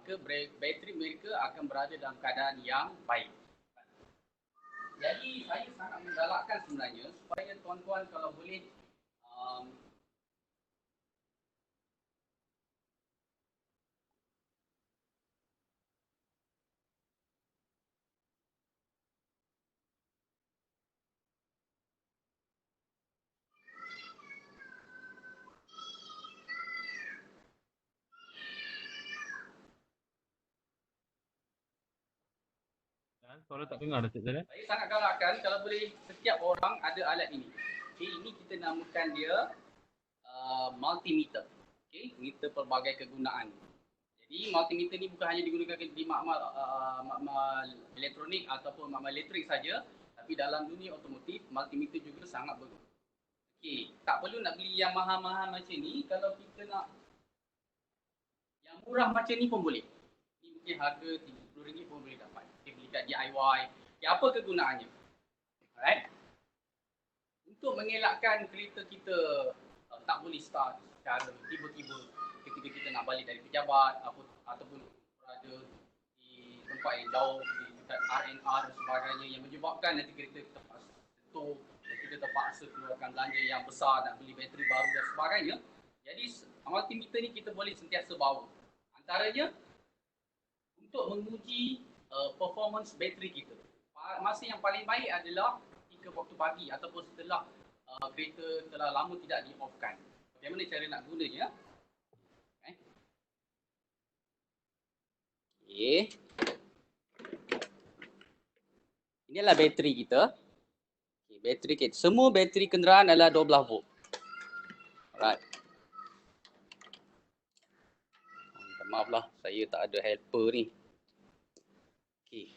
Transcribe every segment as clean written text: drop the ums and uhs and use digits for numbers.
maka bateri mereka akan berada dalam keadaan yang baik. Jadi saya sangat menggalakkan sebenarnya supaya tuan-tuan kalau boleh Suara tak dengar Datuk Zalian. saya sangat galakkan kalau boleh setiap orang ada alat ini. Okay, ini kita namakan dia multimeter. Okay, meter pelbagai kegunaan. Jadi multimeter ni bukan hanya digunakan di makmal elektronik ataupun makmal elektrik saja, tapi dalam dunia otomotif multimeter juga sangat bagus. Okey, tak perlu nak beli yang mahal-mahal macam ni, kalau kita nak yang murah macam ni pun boleh. Ni mungkin harga RM30 pun boleh dapat. Kita beli kat DIY. Ya, apa kegunaannya? Alright. Untuk mengelakkan kereta kita tak boleh start secara tiba-tiba ketika kita nak balik dari pejabat ataupun berada di tempat yang jauh di dekat RNR dan sebagainya yang menyebabkan nanti kereta terpaksa sentuh dan kita terpaksa keluarkan belanja yang besar nak beli bateri baru dan sebagainya. Jadi multimeter ni kita boleh sentiasa bawa. Antaranya untuk menguji performance bateri kita. Masa yang paling baik adalah ketika waktu pagi ataupun setelah kereta telah lama tidak di-off-kan. Bagaimana cara nak gunanya? Okay. Ini adalah bateri kita. Okay, bateri kita. Semua bateri kenderaan adalah 12 volt. Alright. Maaflah, saya tak ada helper ni. Okay.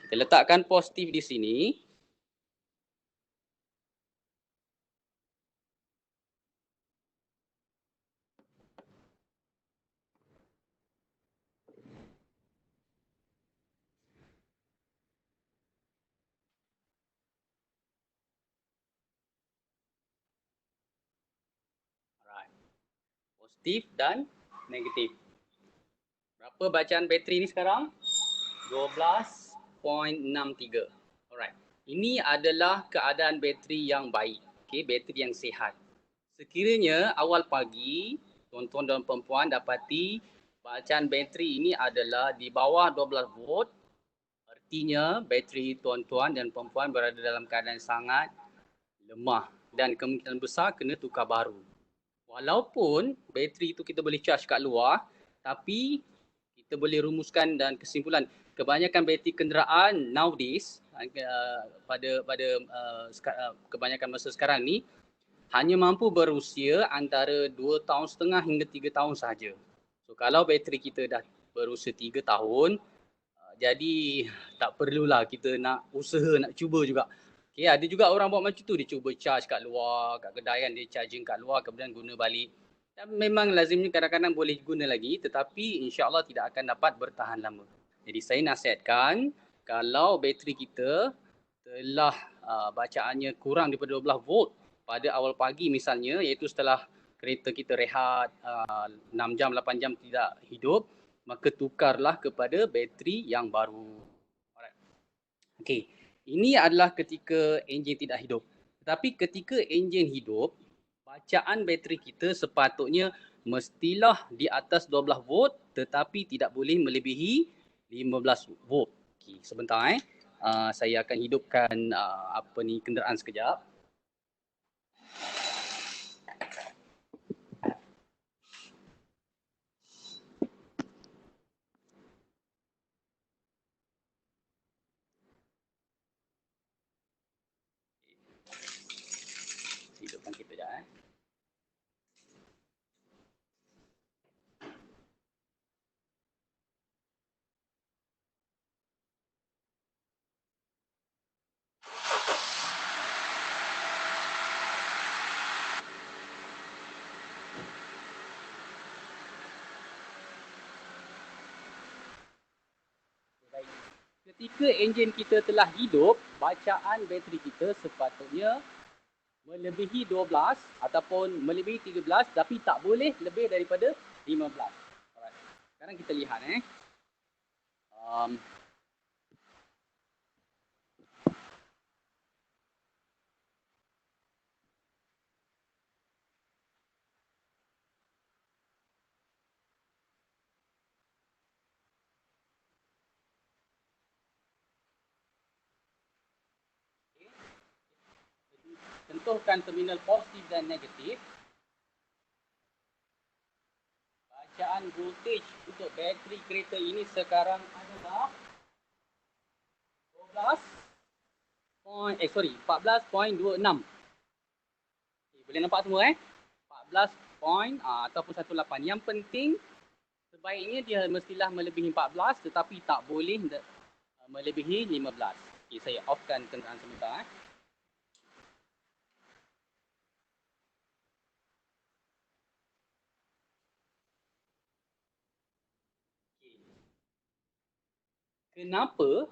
Kita letakkan positif di sini. Alright. Positif dan negatif. Berapa bacaan bateri ni sekarang? 12.63. Alright. Ini adalah keadaan bateri yang baik. Okay, bateri yang sihat. Sekiranya awal pagi, tuan-tuan dan perempuan dapati bacaan bateri ini adalah di bawah 12 volt, artinya bateri tuan-tuan dan perempuan berada dalam keadaan sangat lemah dan kemungkinan besar kena tukar baru. Walaupun bateri itu kita boleh charge kat luar, tapi kita boleh rumuskan dan kesimpulan kebanyakan bateri kenderaan nowadays pada kebanyakan masa sekarang ni hanya mampu berusia antara 2,5 tahun hingga 3 tahun sahaja. So kalau bateri kita dah berusia 3 tahun, jadi tak perlulah kita nak usaha nak cuba juga. Okay, ada juga orang buat macam tu, dia cuba charge kat luar, kat kedai kan dia charging kat luar kemudian guna balik. Dan memang lazimnya kadang-kadang boleh guna lagi tetapi insya-Allah tidak akan dapat bertahan lama. Jadi saya nasihatkan kalau bateri kita telah bacaannya kurang daripada 12 volt pada awal pagi misalnya, iaitu setelah kereta kita rehat 6 jam 8 jam tidak hidup, maka tukarlah kepada bateri yang baru. Alright. Okey, ini adalah ketika enjin tidak hidup. Tetapi ketika enjin hidup, bacaan bateri kita sepatutnya mestilah di atas 12 volt tetapi tidak boleh melebihi 15 volt. Okey, sebentar saya akan hidupkan kenderaan sekejap. Hidupkan kita sekejap. Ketika enjin kita telah hidup, bacaan bateri kita sepatutnya melebihi 12 ataupun melebihi 13 tapi tak boleh lebih daripada 15. Alright. Sekarang kita lihat tentukan terminal positif dan negatif. Bacaan voltage untuk bateri kereta ini sekarang adalah 14.26. Boleh nampak semua 14 point ataupun 18. Yang penting sebaiknya dia mestilah melebihi 14 tetapi tak boleh melebihi 15. Okay, saya offkan kenderaan sebentar. Kenapa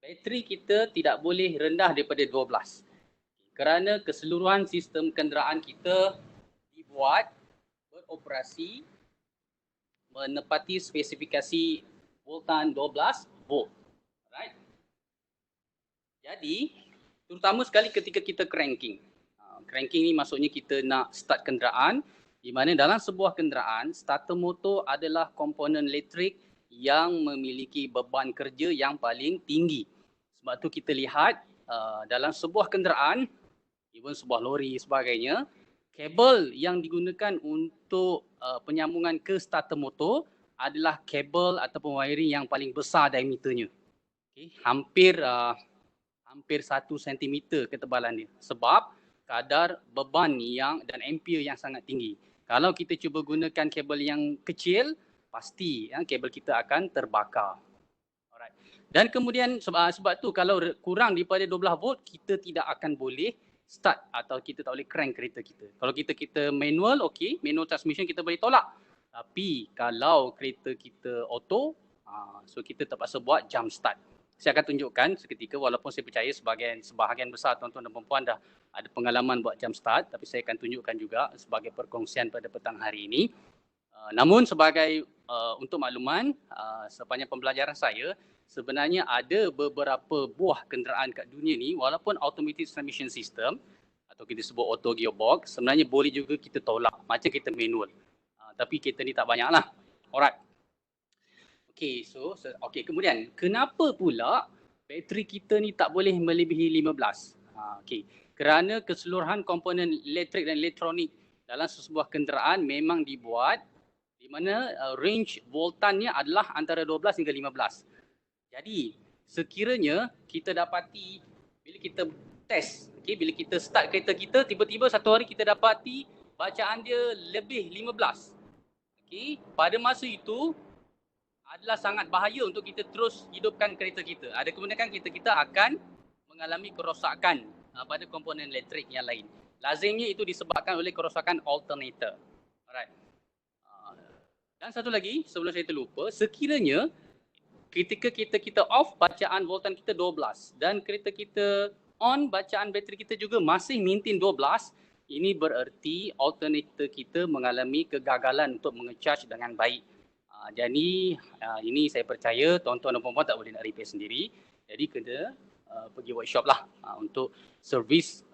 bateri kita tidak boleh rendah daripada 12? Kerana keseluruhan sistem kenderaan kita dibuat beroperasi menepati spesifikasi voltan 12 volt. Alright. Jadi, terutama sekali ketika kita cranking. Cranking ni maksudnya kita nak start kenderaan, di mana dalam sebuah kenderaan, starter motor adalah komponen elektrik yang memiliki beban kerja yang paling tinggi. Sebab tu kita lihat dalam sebuah kenderaan, even sebuah lori sebagainya, kabel yang digunakan untuk penyambungan ke starter motor adalah kabel ataupun wiring yang paling besar diameternya. Okay. Hampir 1 cm ketebalan dia. Sebab kadar beban dan ampere yang sangat tinggi. Kalau kita cuba gunakan kabel yang kecil, pasti kabel kita akan terbakar. Alright. Dan kemudian sebab tu kalau kurang daripada 12 volt, kita tidak akan boleh start atau kita tak boleh crank kereta kita. Kalau kita manual, okey, manual transmission kita boleh tolak. Tapi kalau kereta kita auto, so kita terpaksa buat jump start. Saya akan tunjukkan seketika, walaupun saya percaya sebahagian besar tuan-tuan dan puan-puan dah ada pengalaman buat jump start, tapi saya akan tunjukkan juga sebagai perkongsian pada petang hari ini. Namun sebagai untuk makluman, sepanjang pembelajaran saya, sebenarnya ada beberapa buah kenderaan kat dunia ni, walaupun automatic transmission system atau kita sebut auto gearbox, sebenarnya boleh juga kita tolak macam kita manual. Tapi kita ni tak banyak lah. Alright. Okay, kemudian kenapa pula bateri kita ni tak boleh melebihi 15? Okay. Kerana keseluruhan komponen elektrik dan elektronik dalam sebuah kenderaan memang dibuat di mana range voltannya adalah antara 12 hingga 15. Jadi, sekiranya kita dapati bila kita test, bila kita start kereta kita, tiba-tiba satu hari kita dapati bacaan dia lebih 15. Pada masa itu adalah sangat bahaya untuk kita terus hidupkan kereta kita. Ada kemungkinan kereta kita akan mengalami kerosakan pada komponen elektrik yang lain. Lazimnya itu disebabkan oleh kerosakan alternator. Alright. Dan satu lagi, sebelum saya terlupa, sekiranya ketika kita off, bacaan voltan kita 12 dan kereta kita on, bacaan bateri kita juga masih maintain 12, ini bererti alternator kita mengalami kegagalan untuk mengecharge dengan baik. Jadi ini saya percaya tuan-tuan dan puan-puan tak boleh nak repair sendiri. Jadi kena pergi workshop lah untuk servis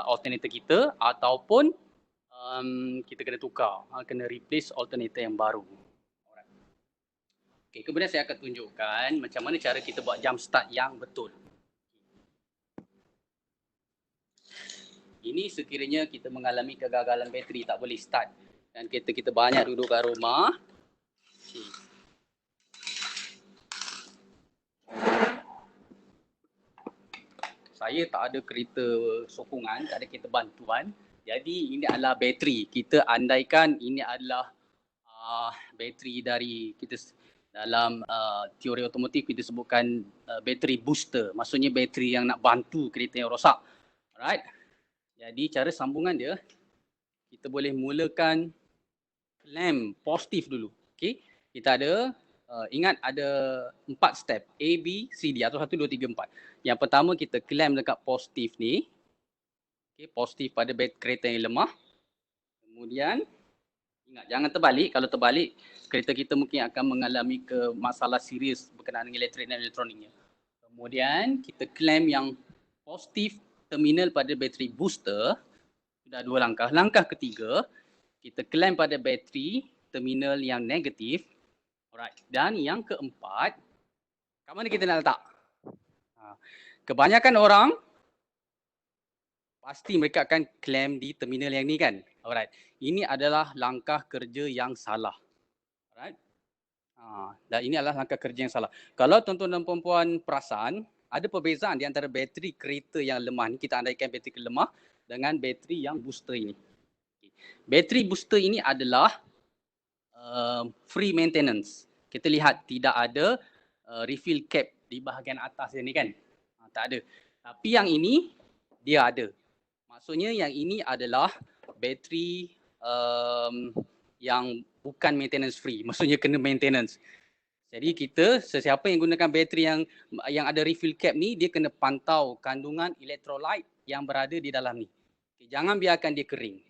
alternator kita, ataupun kita kena tukar, kena replace alternator yang baru. Okay, kemudian saya akan tunjukkan macam mana cara kita buat jump start yang betul. Ini sekiranya kita mengalami kegagalan bateri, tak boleh start dan kereta kita banyak duduk kat rumah. Saya tak ada kereta sokongan, tak ada kereta bantuan. Jadi ini adalah bateri. Kita andaikan ini adalah bateri dari kita dalam teori otomotif kita sebutkan bateri booster. Maksudnya bateri yang nak bantu kereta yang rosak. Alright. Jadi cara sambungan dia, kita boleh mulakan clamp positif dulu. Okay. Kita ada, ingat ada 4 step, A, B, C, D atau 1, 2, 3, 4. Yang pertama kita clamp dekat positif ni. Okay, positif pada kereta yang lemah. Kemudian Ingat, jangan terbalik. Kalau terbalik, kereta kita mungkin akan mengalami masalah serius berkenaan dengan elektrik dan elektroniknya. Kemudian kita klaim yang positif terminal pada bateri booster. Sudah 2 langkah. Langkah ketiga, kita klaim pada bateri terminal yang negatif. Alright. Dan yang keempat, kat mana kita nak letak? Kebanyakan orang pasti mereka akan klaim di terminal yang ni kan. Alright. Ini adalah langkah kerja yang salah. Alright. Dan ini adalah langkah kerja yang salah. Kalau tuan-tuan dan puan-puan perasan, ada perbezaan di antara bateri kereta yang lemah ni, kita andaikan bateri lemah dengan bateri yang booster ini. Bateri booster ini adalah free maintenance. Kita lihat tidak ada refill cap di bahagian atas ni kan. Tak ada. Tapi yang ini dia ada. Maksudnya yang ini adalah bateri yang bukan maintenance free. Maksudnya kena maintenance. Jadi kita sesiapa yang gunakan bateri yang ada refill cap ni, dia kena pantau kandungan electrolyte yang berada di dalam ni. Jangan biarkan dia kering.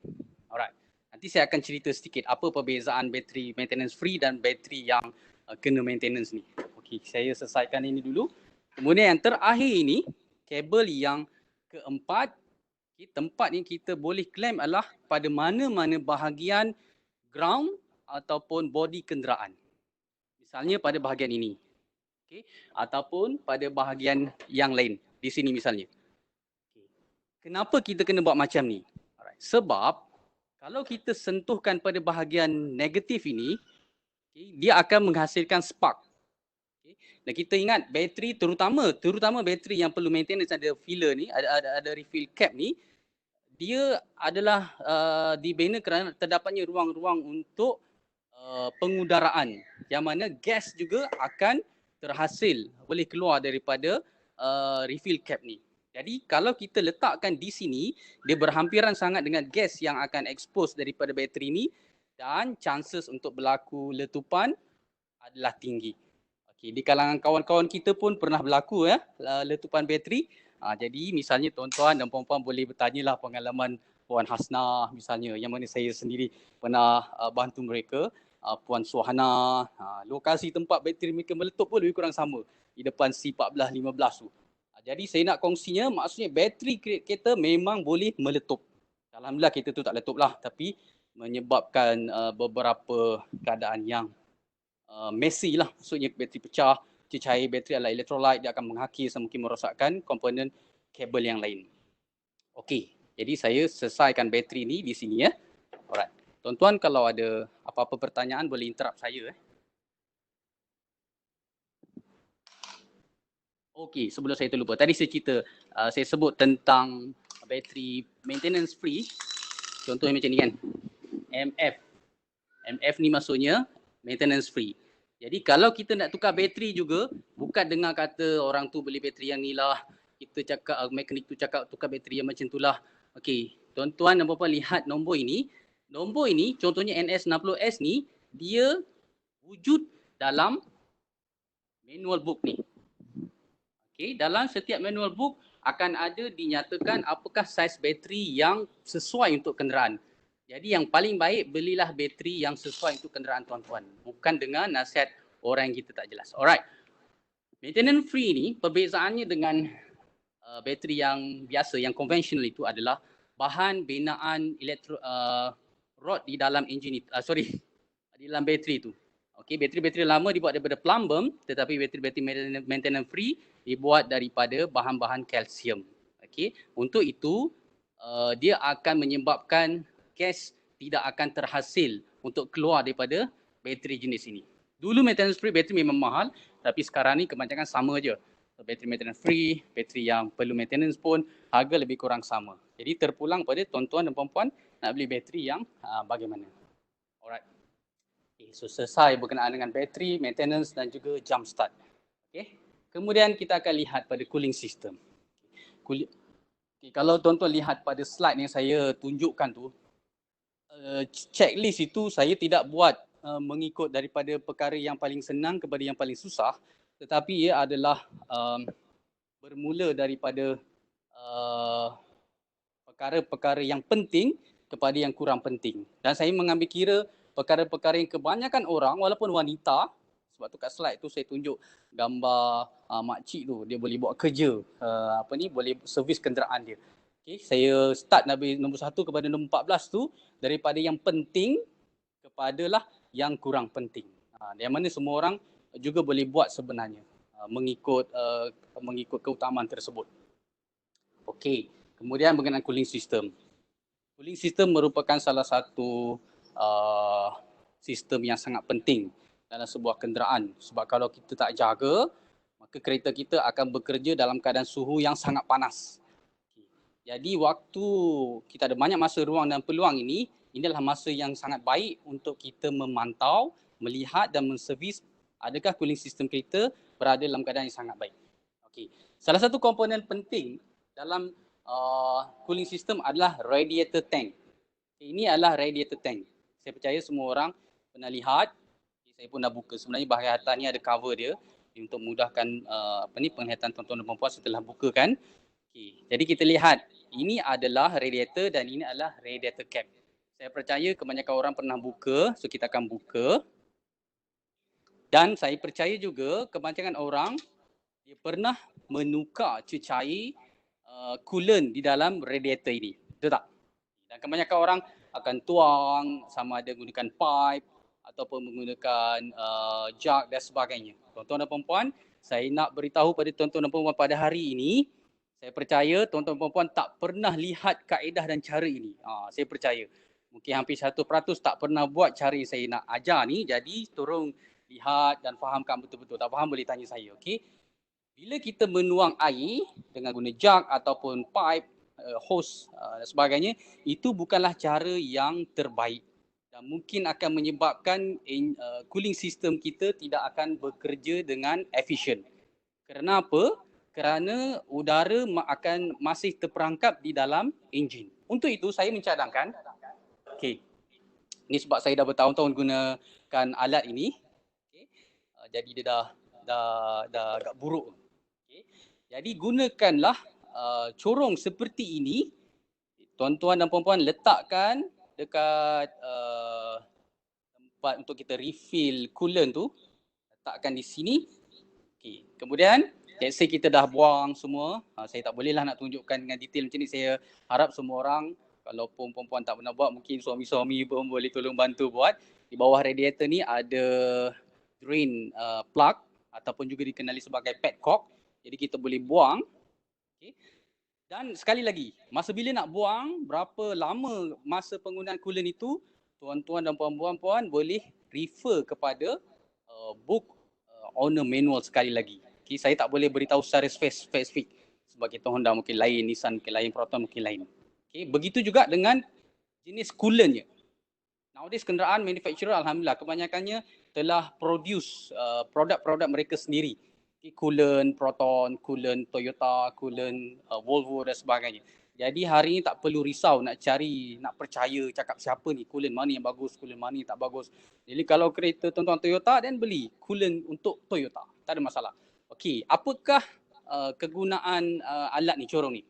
Alright. Nanti saya akan cerita sedikit apa perbezaan bateri maintenance free dan bateri yang kena maintenance ni. Okey, saya selesaikan ini dulu. Kemudian yang terakhir ini, kabel yang keempat, tempat yang kita boleh klaim adalah pada mana-mana bahagian ground ataupun body kenderaan. Misalnya pada bahagian ini. Okay. Ataupun pada bahagian yang lain. Di sini misalnya. Okay. Kenapa kita kena buat macam ni? Alright. Sebab kalau kita sentuhkan pada bahagian negatif ini, okay, dia akan menghasilkan spark. Okay. Dan kita ingat bateri terutama bateri yang perlu maintenance, ada filler ni, ada refill cap ni, dia adalah dibina kerana terdapatnya ruang-ruang untuk pengudaraan yang mana gas juga akan terhasil boleh keluar daripada refill cap ni. Jadi kalau kita letakkan di sini, dia berhampiran sangat dengan gas yang akan expose daripada bateri ni dan chances untuk berlaku letupan adalah tinggi. Okay, di kalangan kawan-kawan kita pun pernah berlaku letupan bateri. Jadi misalnya tuan-tuan dan puan-puan boleh bertanyalah pengalaman Puan Hasnah misalnya, yang mana saya sendiri pernah bantu mereka. Puan Suhana, lokasi tempat bateri mereka meletup pun lebih kurang sama di depan C14 15 tu. Jadi saya nak kongsinya, maksudnya bateri kereta memang boleh meletup. Alhamdulillah kereta tu tak letup lah, tapi menyebabkan beberapa keadaan yang messy lah. Maksudnya bateri pecah, cair bateri adalah electrolyte, dia akan menghakis dan mungkin merosakkan komponen kabel yang lain. Okey, jadi saya selesaikan bateri ni di sini ya. Alright. Tuan-tuan kalau ada apa-apa pertanyaan boleh interrupt saya. Okey, sebelum saya terlupa. Tadi saya cerita, saya sebut tentang bateri maintenance free. Contohnya macam ni kan. MF. MF ni maksudnya maintenance free. Jadi kalau kita nak tukar bateri juga, bukan dengar kata orang tu beli bateri yang ni lah, kita cakap, mekanik tu cakap tukar bateri yang macam tu lah. Okey, tuan-tuan dan puan-puan lihat nombor ini. Nombor ini, contohnya NS60S ni, dia wujud dalam manual book ni. Okey, dalam setiap manual book akan ada dinyatakan apakah saiz bateri yang sesuai untuk kenderaan. Jadi yang paling baik belilah bateri yang sesuai untuk kenderaan tuan-tuan. Bukan dengan nasihat orang yang kita tak jelas. Alright. Maintenance free ni perbezaannya dengan bateri yang biasa, yang konvensional itu adalah bahan binaan rod di dalam enjin itu. Di dalam bateri itu. Okey, bateri-bateri lama dibuat daripada plumbum, tetapi bateri-bateri maintenance free dibuat daripada bahan-bahan kalsium. Okey, untuk itu dia akan menyebabkan gas tidak akan terhasil untuk keluar daripada bateri jenis ini. Dulu maintenance free bateri memang mahal, tapi sekarang ni kebanyakan sama je. Bateri maintenance free, bateri yang perlu maintenance pun harga lebih kurang sama. Jadi terpulang pada tuan-tuan dan puan-puan nak beli bateri yang bagaimana. Alright. Okay, so selesai berkenaan dengan bateri, maintenance dan juga jump start. Okay. Kemudian kita akan lihat pada cooling system. Okay, kalau tuan-tuan lihat pada slide yang saya tunjukkan tu, checklist itu saya tidak buat mengikut daripada perkara yang paling senang kepada yang paling susah, tetapi ia adalah bermula daripada perkara-perkara yang penting kepada yang kurang penting. Dan saya mengambil kira perkara-perkara yang kebanyakan orang walaupun wanita, sebab tu kat slide tu saya tunjuk gambar makcik tu, dia boleh buat kerja, boleh servis kenderaan dia. Okay, saya start dari nombor 1 kepada nombor 14 tu, daripada yang penting kepadalah yang kurang penting. Yang mana semua orang juga boleh buat sebenarnya, mengikut keutamaan tersebut. Okey, kemudian berkenaan cooling system. Cooling system merupakan salah satu sistem yang sangat penting dalam sebuah kenderaan. Sebab kalau kita tak jaga, maka kereta kita akan bekerja dalam keadaan suhu yang sangat panas. Jadi waktu kita ada banyak masa, ruang dan peluang ini adalah masa yang sangat baik untuk kita memantau, melihat dan menservis adakah cooling system kereta berada dalam keadaan yang sangat baik. Okey. Salah satu komponen penting dalam cooling system adalah radiator tank. Ini adalah radiator tank. Saya percaya semua orang pernah lihat. Saya pun dah buka. Sebenarnya bahagian atas ni ada cover dia untuk memudahkan penglihatan tuan-tuan dan puan-puan setelah buka kan. Okay. Jadi kita lihat, ini adalah radiator dan ini adalah radiator cap. Saya percaya kebanyakan orang pernah buka, so kita akan buka. Dan saya percaya juga kebanyakan orang dia pernah menukar cecair coolant di dalam radiator ini. Betul tak? Dan kebanyakan orang akan tuang sama ada menggunakan pipe ataupun menggunakan jug dan sebagainya. Tuan-tuan dan puan-puan, saya nak beritahu pada tuan-tuan dan puan-puan pada hari ini, saya percaya tuan-tuan dan puan-puan tak pernah lihat kaedah dan cara ini. Saya percaya. Mungkin hampir 1% tak pernah buat cara yang saya nak ajar ni. Jadi tolong lihat dan fahamkan betul-betul. Tak faham boleh tanya saya. Okay? Bila kita menuang air dengan guna jug ataupun pipe, hose dan sebagainya, itu bukanlah cara yang terbaik dan mungkin akan menyebabkan cooling system kita tidak akan bekerja dengan efisien. Kerana apa? Kerana udara akan masih terperangkap di dalam enjin. Untuk itu saya mencadangkan, okey, ini sebab saya dah bertahun-tahun gunakan alat ini, okay, jadi dia dah agak buruk. Okay. Jadi gunakanlah corong seperti ini, tuan-tuan dan puan-puan, letakkan dekat tempat untuk kita refill coolant tu, letakkan di sini. Okay. Kemudian let's say kita dah buang semua, saya tak bolehlah nak tunjukkan dengan detail macam ni. Saya harap semua orang, kalau perempuan tak pernah buat, mungkin suami-suami pun boleh tolong bantu buat. Di bawah radiator ni ada drain plug ataupun juga dikenali sebagai petcock. Jadi kita boleh buang. Okay. Dan sekali lagi, masa bila nak buang, berapa lama masa penggunaan coolant itu, tuan-tuan dan puan-puan boleh refer kepada book owner manual sekali lagi. Okay, saya tak boleh beritahu secara spesifik sebab kita Honda mungkin lain, Nissan mungkin lain, Proton mungkin lain. Okay, begitu juga dengan jenis coolantnya. Nowadays kenderaan manufacturer alhamdulillah kebanyakannya telah produce produk-produk mereka sendiri. Okay, coolant Proton, coolant Toyota, coolant Volvo dan sebagainya. Jadi hari ini tak perlu risau nak cari, nak percaya cakap siapa ni, coolant mana yang bagus, coolant mana yang tak bagus. Jadi kalau kereta tuan-tuan Toyota, dan beli coolant untuk Toyota. Tak ada masalah. Okey, apakah kegunaan alat ni, corong ni?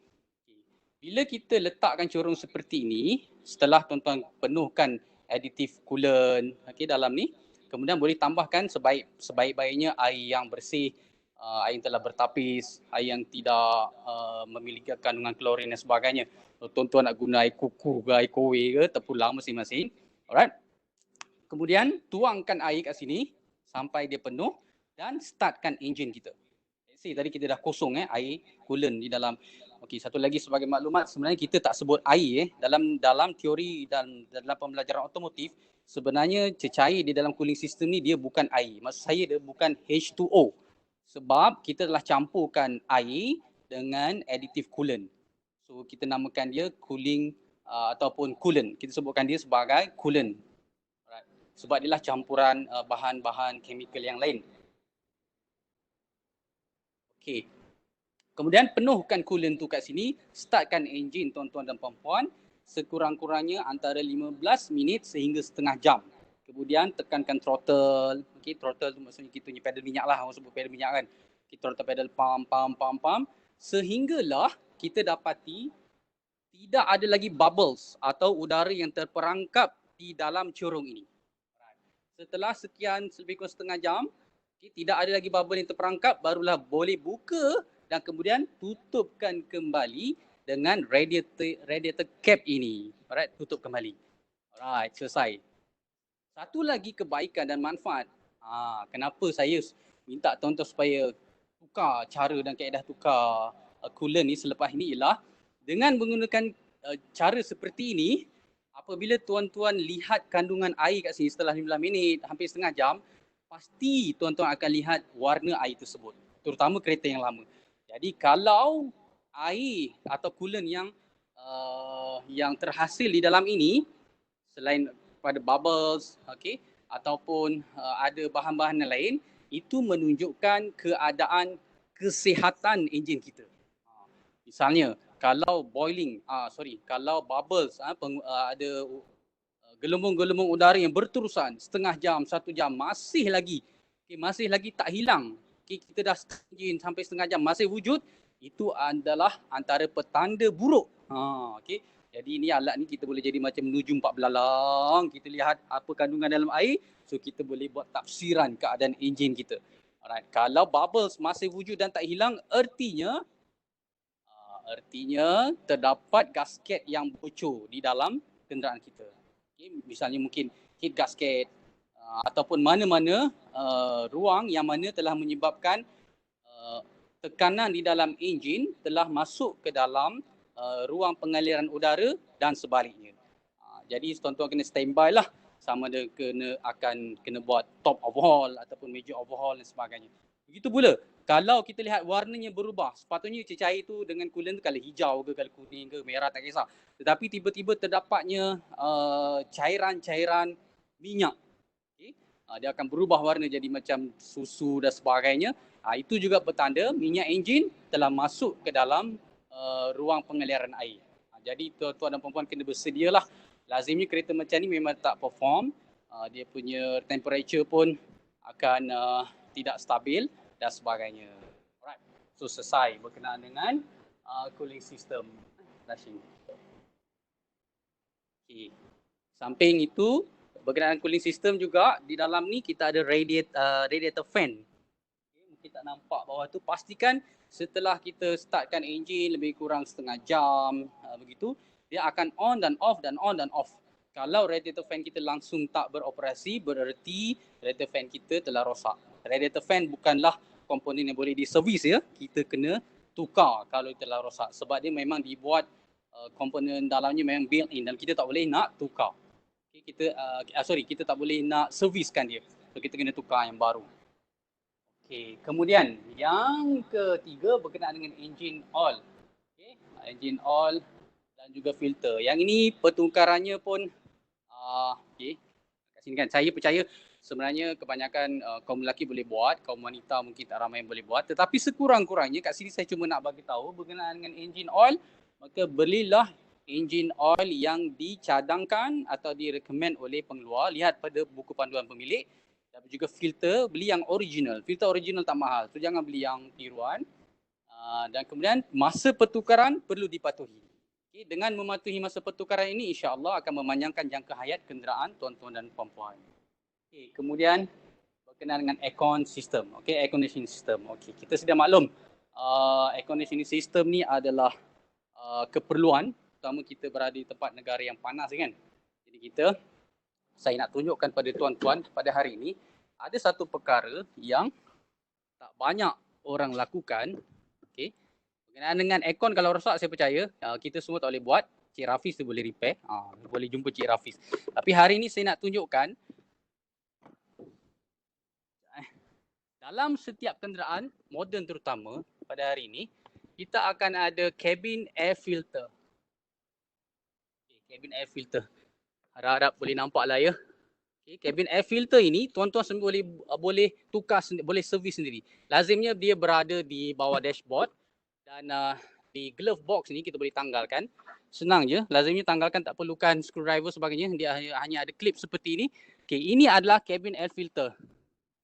Bila kita letakkan corong seperti ini, setelah tuan-tuan penuhkan aditif coolant dalam ni, kemudian boleh tambahkan sebaik-baiknya air yang bersih, air yang telah bertapis, air yang tidak memiliki kandungan klorin dan sebagainya. Tuan-tuan nak guna air kuku ke, air kowe ke, terpulang masing-masing. Alright. Kemudian tuangkan air kat sini sampai dia penuh dan startkan enjin kita. Tadi kita dah kosong air coolant di dalam. Okey, satu lagi sebagai maklumat, sebenarnya kita tak sebut air dalam teori dan dalam pembelajaran otomotif. Sebenarnya cecair di dalam cooling system ni dia bukan air. Maksud saya dia bukan H2O. Sebab kita telah campurkan air dengan aditif coolant. So kita namakan dia cooling ataupun coolant. Kita sebutkan dia sebagai coolant. Alright. Sebab dia lah campuran bahan-bahan chemical yang lain. Okey. Kemudian penuhkan coolant tu kat sini, startkan enjin tuan-tuan dan puan-puan, sekurang-kurangnya antara 15 minit sehingga setengah jam. Kemudian tekankan throttle. Okey, throttle tu maksudnya kita punya pedal minyak lah, orang sebut pedal minyak kan. Okay, throttle pedal pump sehinggalah kita dapati tidak ada lagi bubbles atau udara yang terperangkap di dalam corong ini. Setelah sekian lebih kurang setengah jam, tidak ada lagi bubble yang terperangkap, barulah boleh buka dan kemudian tutupkan kembali dengan radiator cap ini. Alright, tutup kembali. Alright, selesai. Satu lagi kebaikan dan manfaat. Kenapa saya minta tuan-tuan supaya tukar cara dan kaedah tukar coolant ni selepas ini ialah dengan menggunakan cara seperti ini, apabila tuan-tuan lihat kandungan air kat sini setelah 15 minit, hampir setengah jam, pasti tuan-tuan akan lihat warna air tersebut, terutama kereta yang lama. Jadi kalau air atau coolant yang terhasil di dalam ini, selain pada bubbles, okey, ataupun ada bahan-bahan lain, itu menunjukkan keadaan kesihatan enjin kita. Misalnya kalau kalau bubbles ada gelembung-gelembung udara yang berterusan setengah jam, 1 jam masih lagi tak hilang. Kita dah start enjin sampai setengah jam masih wujud, itu adalah antara petanda buruk. Okey. Jadi ini alat ni kita boleh jadi macam menuju 4 belalang. Kita lihat apa kandungan dalam air. So kita boleh buat tafsiran keadaan enjin kita. Alright. Kalau bubbles masih wujud dan tak hilang, artinya terdapat gasket yang bocor di dalam kenderaan kita. Okay. Misalnya mungkin heat gasket ataupun mana-mana ruang yang mana telah menyebabkan tekanan di dalam enjin telah masuk ke dalam ruang pengaliran udara dan sebaliknya. Jadi tuan-tuan kena standby lah, sama ada kena buat top overhaul ataupun major overhaul dan sebagainya. Begitu pula kalau kita lihat warnanya berubah, sepatutnya cecair tu dengan coolant tu kalau hijau ke, kalau kuning ke, merah tak kisah. Tetapi tiba-tiba terdapatnya cairan-cairan minyak. Okay? Dia akan berubah warna jadi macam susu dan sebagainya. Itu juga bertanda minyak enjin telah masuk ke dalam ruang pengaliran air. Jadi tuan-tuan dan puan-puan kena bersedialah. Lazimnya kereta macam ni memang tak perform. Dia punya temperature pun akan tidak stabil dan sebagainya. Alright. So selesai berkenaan dengan cooling system flushing. Okay. Samping itu berkenaan cooling system juga, di dalam ni kita ada radiator fan. Okay. Mungkin tak nampak bawah tu. Pastikan setelah kita startkan enjin lebih kurang setengah jam begitu, dia akan on dan off dan on dan off. Kalau radiator fan kita langsung tak beroperasi, bererti radiator fan kita telah rosak. Radiator fan bukanlah komponen yang boleh diservis ya. Kita kena tukar kalau telah rosak sebab dia memang dibuat komponen dalamnya memang built in dan kita tak boleh nak tukar. Okay, kita tak boleh nak serviskan dia. So kita kena tukar yang baru. Okay. Kemudian yang ketiga berkenaan dengan engine oil. Okay. Engine oil dan juga filter. Yang ini pertukarannya pun okay. Kat sini kan saya percaya sebenarnya kebanyakan kaum lelaki boleh buat, kaum wanita mungkin tak ramai yang boleh buat, tetapi sekurang-kurangnya kat sini saya cuma nak bagi tahu berkenaan dengan engine oil, maka belilah engine oil yang dicadangkan atau direkomend oleh pengeluar. Lihat pada buku panduan pemilik. Dan juga filter, beli yang original. Filter original tak mahal. So jangan beli yang tiruan. Dan kemudian masa pertukaran perlu dipatuhi. Okay, dengan mematuhi masa pertukaran ini, insya-Allah akan memanjangkan jangka hayat kenderaan tuan-tuan dan puan-puan. Okay, kemudian berkenaan dengan aircon system. Okay, air conditioning system. Okay, kita sudah maklum air conditioning system ni adalah keperluan, terutama kita berada di tempat negara yang panas kan. Jadi saya nak tunjukkan pada tuan-tuan pada hari ini, ada satu perkara yang tak banyak orang lakukan. Okay. Berkenaan dengan aircon kalau rosak, saya percaya kita semua tak boleh buat. Cik Rafiz tu boleh repair. Boleh jumpa Cik Rafiz. Tapi hari ini saya nak tunjukkan dalam setiap kenderaan moden terutama pada hari ini, kita akan ada cabin air filter. Okay, cabin air filter. Harap-harap boleh nampak lah ya. Okay, cabin air filter ini tuan-tuan boleh tukar sendiri, boleh servis sendiri. Lazimnya dia berada di bawah dashboard dan di glove box ni kita boleh tanggalkan. Senang je, lazimnya tanggalkan, tak perlukan screwdriver sebagainya. Dia hanya ada klip seperti ini. Okay, ini adalah cabin air filter.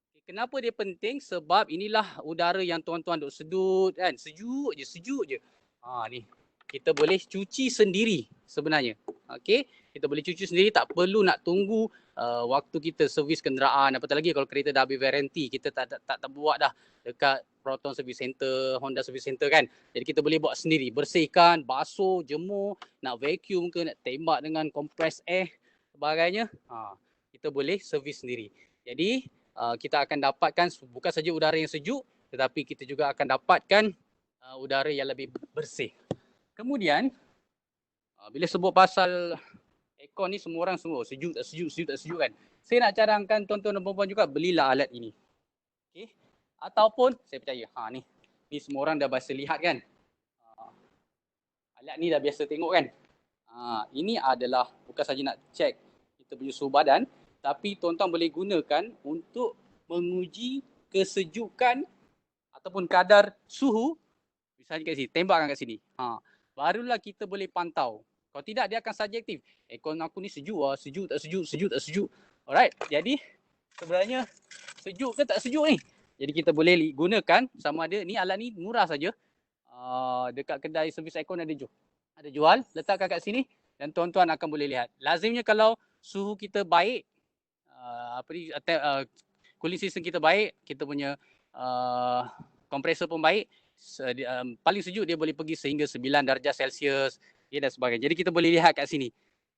Okay, kenapa dia penting? Sebab inilah udara yang tuan-tuan duk sedut kan, sejuk je. Ni. kita boleh cuci sendiri sebenarnya. Okey, kita boleh cuci sendiri, tak perlu nak tunggu waktu kita servis kenderaan. Apatah lagi kalau kereta dah habis warranty, kita tak buat dah dekat Proton Service Center, Honda Service Center kan. Jadi kita boleh buat sendiri, bersihkan, basuh, jemur, nak vacuum ke, nak tembak dengan compress air sebagainya. Kita boleh servis sendiri. Jadi kita akan dapatkan bukan saja udara yang sejuk, tetapi kita juga akan dapatkan udara yang lebih bersih. Kemudian bila sebut pasal aircon ni, semua orang sejuk tak sejuk kan. Saya nak cadangkan tuan-tuan dan puan-puan juga, belilah alat ini. Okey. Ataupun saya percaya ni semua orang dah biasa lihat kan. Alat ni dah biasa tengok kan. Ini adalah bukan saja nak cek kita punya suhu badan, tapi tuan-tuan boleh gunakan untuk menguji kesejukan ataupun kadar suhu. Misalnya kat sini, tembakkan kat sini. Barulah kita boleh pantau. Kalau tidak, dia akan subjektif. Aircon aku ni sejuk tak sejuk. Alright, jadi sebenarnya sejuk ke tak sejuk ni? Jadi kita boleh gunakan sama ada ni, alat ni murah saja. Dekat kedai servis aircon ada jual, letakkan kat sini dan tuan-tuan akan boleh lihat. Lazimnya kalau suhu kita baik, cooling system kita baik, kita punya kompresor pun baik, paling sejuk dia boleh pergi sehingga 9 darjah Celsius dan sebagainya. Jadi kita boleh lihat kat sini.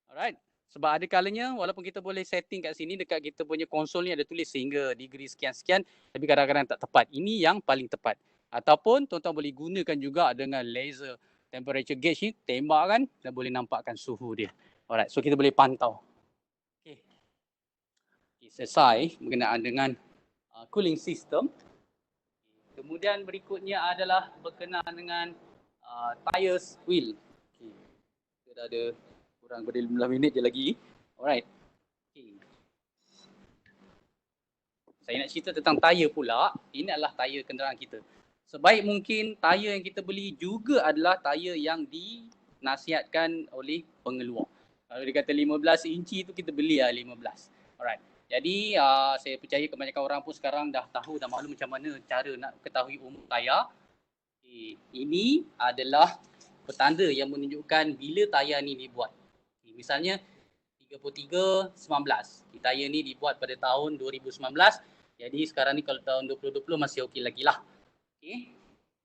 Alright. Sebab ada kalanya walaupun kita boleh setting kat sini, dekat kita punya konsol ni ada tulis sehingga degree sekian-sekian, tapi kadang-kadang tak tepat. Ini yang paling tepat. Ataupun tuan-tuan boleh gunakan juga dengan laser temperature gauge ni, tembakkan dan boleh nampakkan suhu dia. Alright, so kita boleh pantau. Okay, selesai berkenaan dengan cooling system. Kemudian berikutnya adalah berkenaan dengan tires wheel. Okay. Kita dah ada kurang pada 15 minit je lagi. Alright. Okay. Saya nak cerita tentang tayar pula. Ini adalah tayar kenderaan kita. Sebaik mungkin tayar yang kita beli juga adalah tayar yang dinasihatkan oleh pengeluar. Kalau dia kata 15 inci tu, kita beli 15. Alright. Jadi saya percaya kebanyakan orang pun sekarang dah tahu, dah maklum macam mana cara nak ketahui umur tayar. Ini adalah petanda yang menunjukkan bila tayar ni dibuat. Misalnya 3319. Tayar ni dibuat pada tahun 2019. Jadi sekarang ni kalau tahun 2020 masih okey lagi lah. Okay.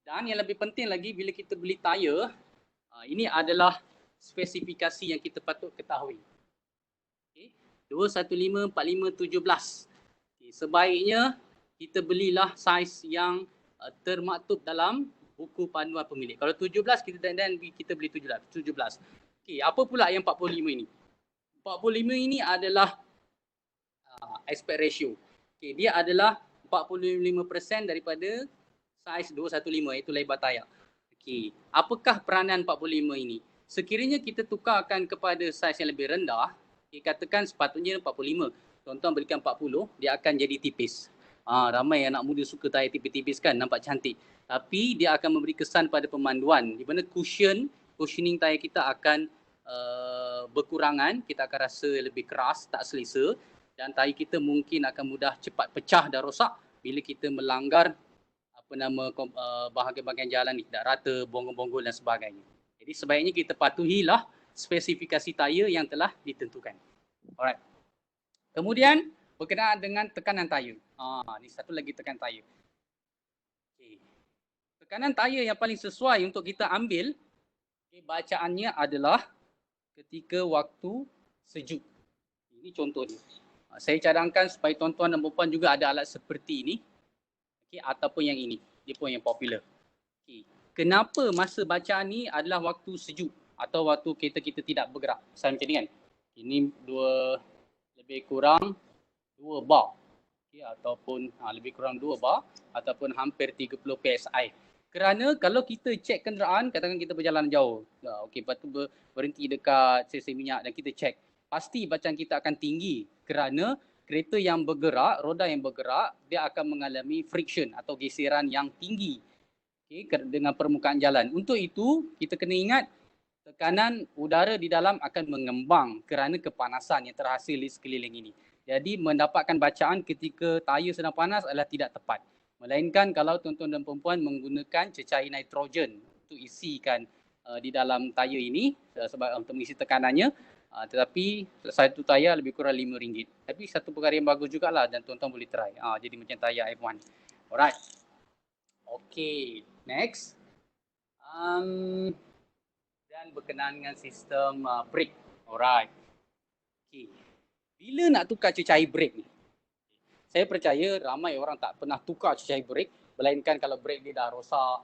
Dan yang lebih penting lagi, bila kita beli tayar, ini adalah spesifikasi yang kita patut ketahui. 215/45/17. Sebaiknya kita belilah saiz yang termaktub dalam buku panduan pemilik. Kalau 17 kita beli 17. Okey, apa pula yang 45 ini? 45 ini adalah aspect ratio. Okey, dia adalah 45% daripada saiz 215, iaitu lebar tayar. Okey, apakah peranan 45 ini? Sekiranya kita tukarkan kepada saiz yang lebih rendah, katakan sepatutnya 45, tuan-tuan berikan 40, dia akan jadi tipis. Ramai anak muda suka tayar tipis-tipis kan, nampak cantik. Tapi dia akan memberi kesan pada pemanduan, di mana cushioning tayar kita akan berkurangan, kita akan rasa lebih keras, tak selesa, dan tayar kita mungkin akan mudah cepat pecah dan rosak bila kita melanggar bahagian-bahagian jalan ni, tidak rata, bonggol-bonggol dan sebagainya. Jadi sebaiknya kita patuhilah spesifikasi tayar yang telah ditentukan. Alright. Kemudian berkenaan dengan tekanan tayar. Ni satu lagi tekanan tayar. Okay. Tekanan tayar yang paling sesuai untuk kita ambil, bacaannya adalah ketika waktu sejuk. Ini contoh dia. Saya cadangkan supaya tuan-tuan dan puan-puan juga ada alat seperti ini. Okay, ataupun yang ini. Dia pun yang popular. Okay. Kenapa masa bacaan ni adalah waktu sejuk atau waktu kita tidak bergerak? Misalnya macam ni kan. Ini lebih kurang 2 bar. Okay, ataupun lebih kurang 2 bar ataupun hampir 30 PSI. Kerana kalau kita cek kenderaan, katakan kita berjalan jauh. Okey, lepas tu berhenti dekat stesen minyak dan kita cek. Pasti bacaan kita akan tinggi kerana kereta yang bergerak, roda yang bergerak, dia akan mengalami friction atau geseran yang tinggi. Okay, dengan permukaan jalan. Untuk itu, kita kena ingat tekanan udara di dalam akan mengembang kerana kepanasan yang terhasil di sekeliling ini. Jadi mendapatkan bacaan ketika tayar sedang panas adalah tidak tepat. Melainkan kalau tuan-tuan dan perempuan menggunakan cecair nitrogen untuk isikan di dalam tayar ini sebab untuk mengisi tekanannya. Tetapi satu tayar lebih kurang RM5. Tapi satu perkara yang bagus jugalah dan tuan-tuan boleh try. Jadi macam tayar F1. Alright. Okay, next. Dan berkenaan dengan sistem brake. Alright. Okay. Bila nak tukar cecair brake ni? Saya percaya ramai orang tak pernah tukar cecair brake, melainkan kalau brake dia dah rosak,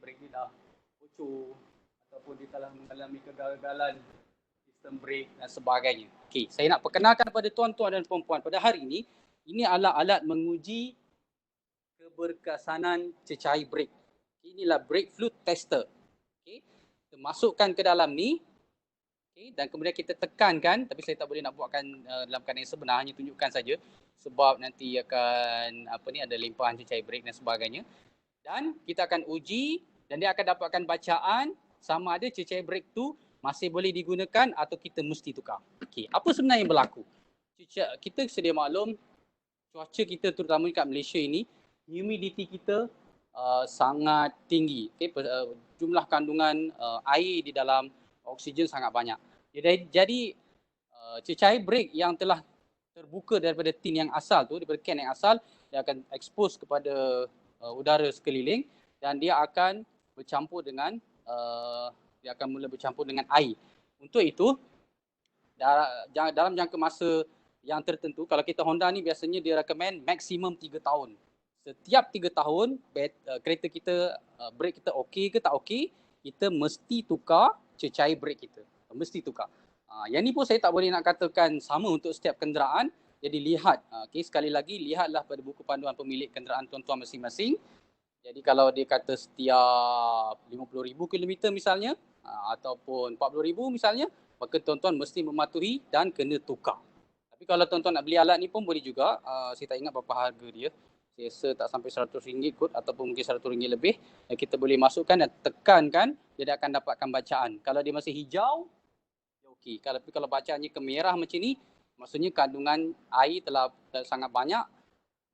brake dia dah bocor, ataupun dia telah mengalami kegagalan sistem brake dan sebagainya. Okey, saya nak perkenalkan kepada tuan-tuan dan puan-puan pada hari ini alat-alat menguji keberkesanan cecair brake. Inilah brake fluid tester. Okey, kita masukkan ke dalam ni. Okay, dan kemudian kita tekankan, tapi saya tak boleh nak buatkan dalam keadaan yang sebenar, hanya tunjukkan saja sebab nanti akan ada limpahan cecair brake dan sebagainya. Dan kita akan uji dan dia akan dapatkan bacaan sama ada cecair brake tu masih boleh digunakan atau kita mesti tukar. Okey, apa sebenarnya yang berlaku? Kita sedia maklum cuaca kita terutama kat Malaysia ini, humidity kita sangat tinggi. Okay, jumlah kandungan air di dalam oksigen sangat banyak. Jadi cecair brake yang telah terbuka daripada tin yang asal tu, daripada can yang asal, dia akan expose kepada udara sekeliling dan dia akan bercampur dengan mula bercampur dengan air. Untuk itu dalam jangka masa yang tertentu, kalau kita Honda ni biasanya dia recommend maksimum 3 tahun. Setiap 3 tahun kereta kita brake kita okey ke tak okey, kita mesti tukar cecair brake kita. Mesti tukar. Yang ni pun saya tak boleh nak katakan sama untuk setiap kenderaan. Jadi lihat, sekali lagi lihatlah pada buku panduan pemilik kenderaan tuan-tuan masing-masing. Jadi kalau dia kata setiap 50,000 kilometer misalnya, ataupun 40,000 misalnya, maka tuan-tuan mesti mematuhi dan kena tukar. Tapi kalau tuan-tuan nak beli alat ni pun boleh juga. Saya tak ingat berapa harga dia. Saya rasa tak sampai RM100 kot ataupun mungkin RM100 lebih. Kita boleh masukkan dan tekankan, dia akan dapatkan bacaan. Kalau dia masih hijau, okey. Kalau bacaannya kemerah macam ni, maksudnya kandungan air telah sangat banyak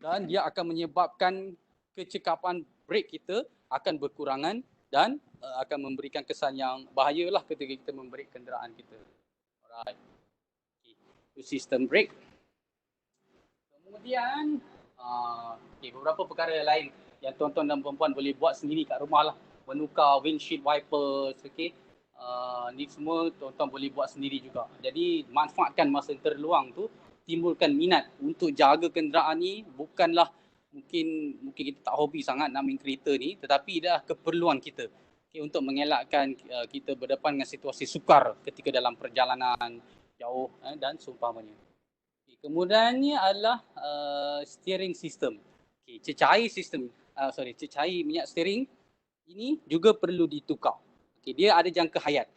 dan dia akan menyebabkan kecekapan brake kita akan berkurangan dan akan memberikan kesan yang bahayalah ketika kita membrake kenderaan kita. Alright. Itu sistem brake. Kemudian beberapa perkara lain yang tuan-tuan dan puan-puan boleh buat sendiri kat rumah lah. Menukar windshield wipers, okey. Ni semua tuan-tuan boleh buat sendiri juga. Jadi manfaatkan masa terluang tu, timbulkan minat untuk jaga kenderaan ni. Bukanlah mungkin kita tak hobi sangat nak main kereta ni, tetapi dah keperluan kita untuk mengelakkan kita berdepan dengan situasi sukar ketika dalam perjalanan jauh dan seumpamanya. Kemudiannya adalah steering system. Cecair minyak steering ini juga perlu ditukar. Dia ada jangka hayat.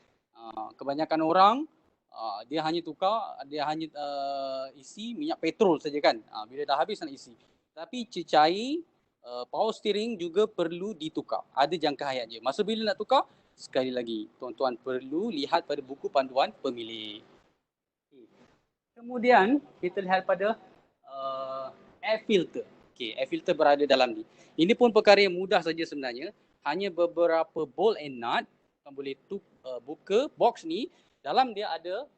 Kebanyakan orang dia hanya isi minyak petrol saja kan. Bila dah habis nak isi. Tapi cecair power steering juga perlu ditukar. Ada jangka hayat je. Masa bila nak tukar? Sekali lagi, tuan-tuan perlu lihat pada buku panduan pemilik. Kemudian kita lihat pada air filter. Air filter berada dalam ni. Ini pun perkara yang mudah saja sebenarnya. Hanya beberapa bolt and nut. Tuan boleh buka box ni. Dalam dia ada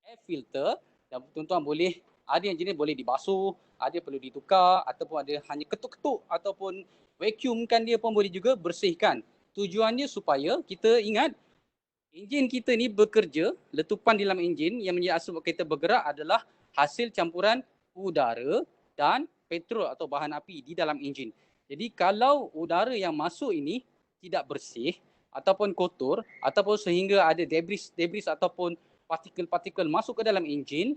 air filter. Dan tuan-tuan boleh, ada yang jenis boleh dibasuh, ada perlu ditukar, ataupun ada hanya ketuk-ketuk ataupun vacuumkan dia pun boleh juga bersihkan. Tujuannya supaya kita ingat enjin kita ni bekerja, letupan di dalam enjin yang menjadi asal kita bergerak adalah hasil campuran udara dan petrol atau bahan api di dalam enjin. Jadi kalau udara yang masuk ini tidak bersih ataupun kotor ataupun sehingga ada debris ataupun partikel-partikel masuk ke dalam enjin,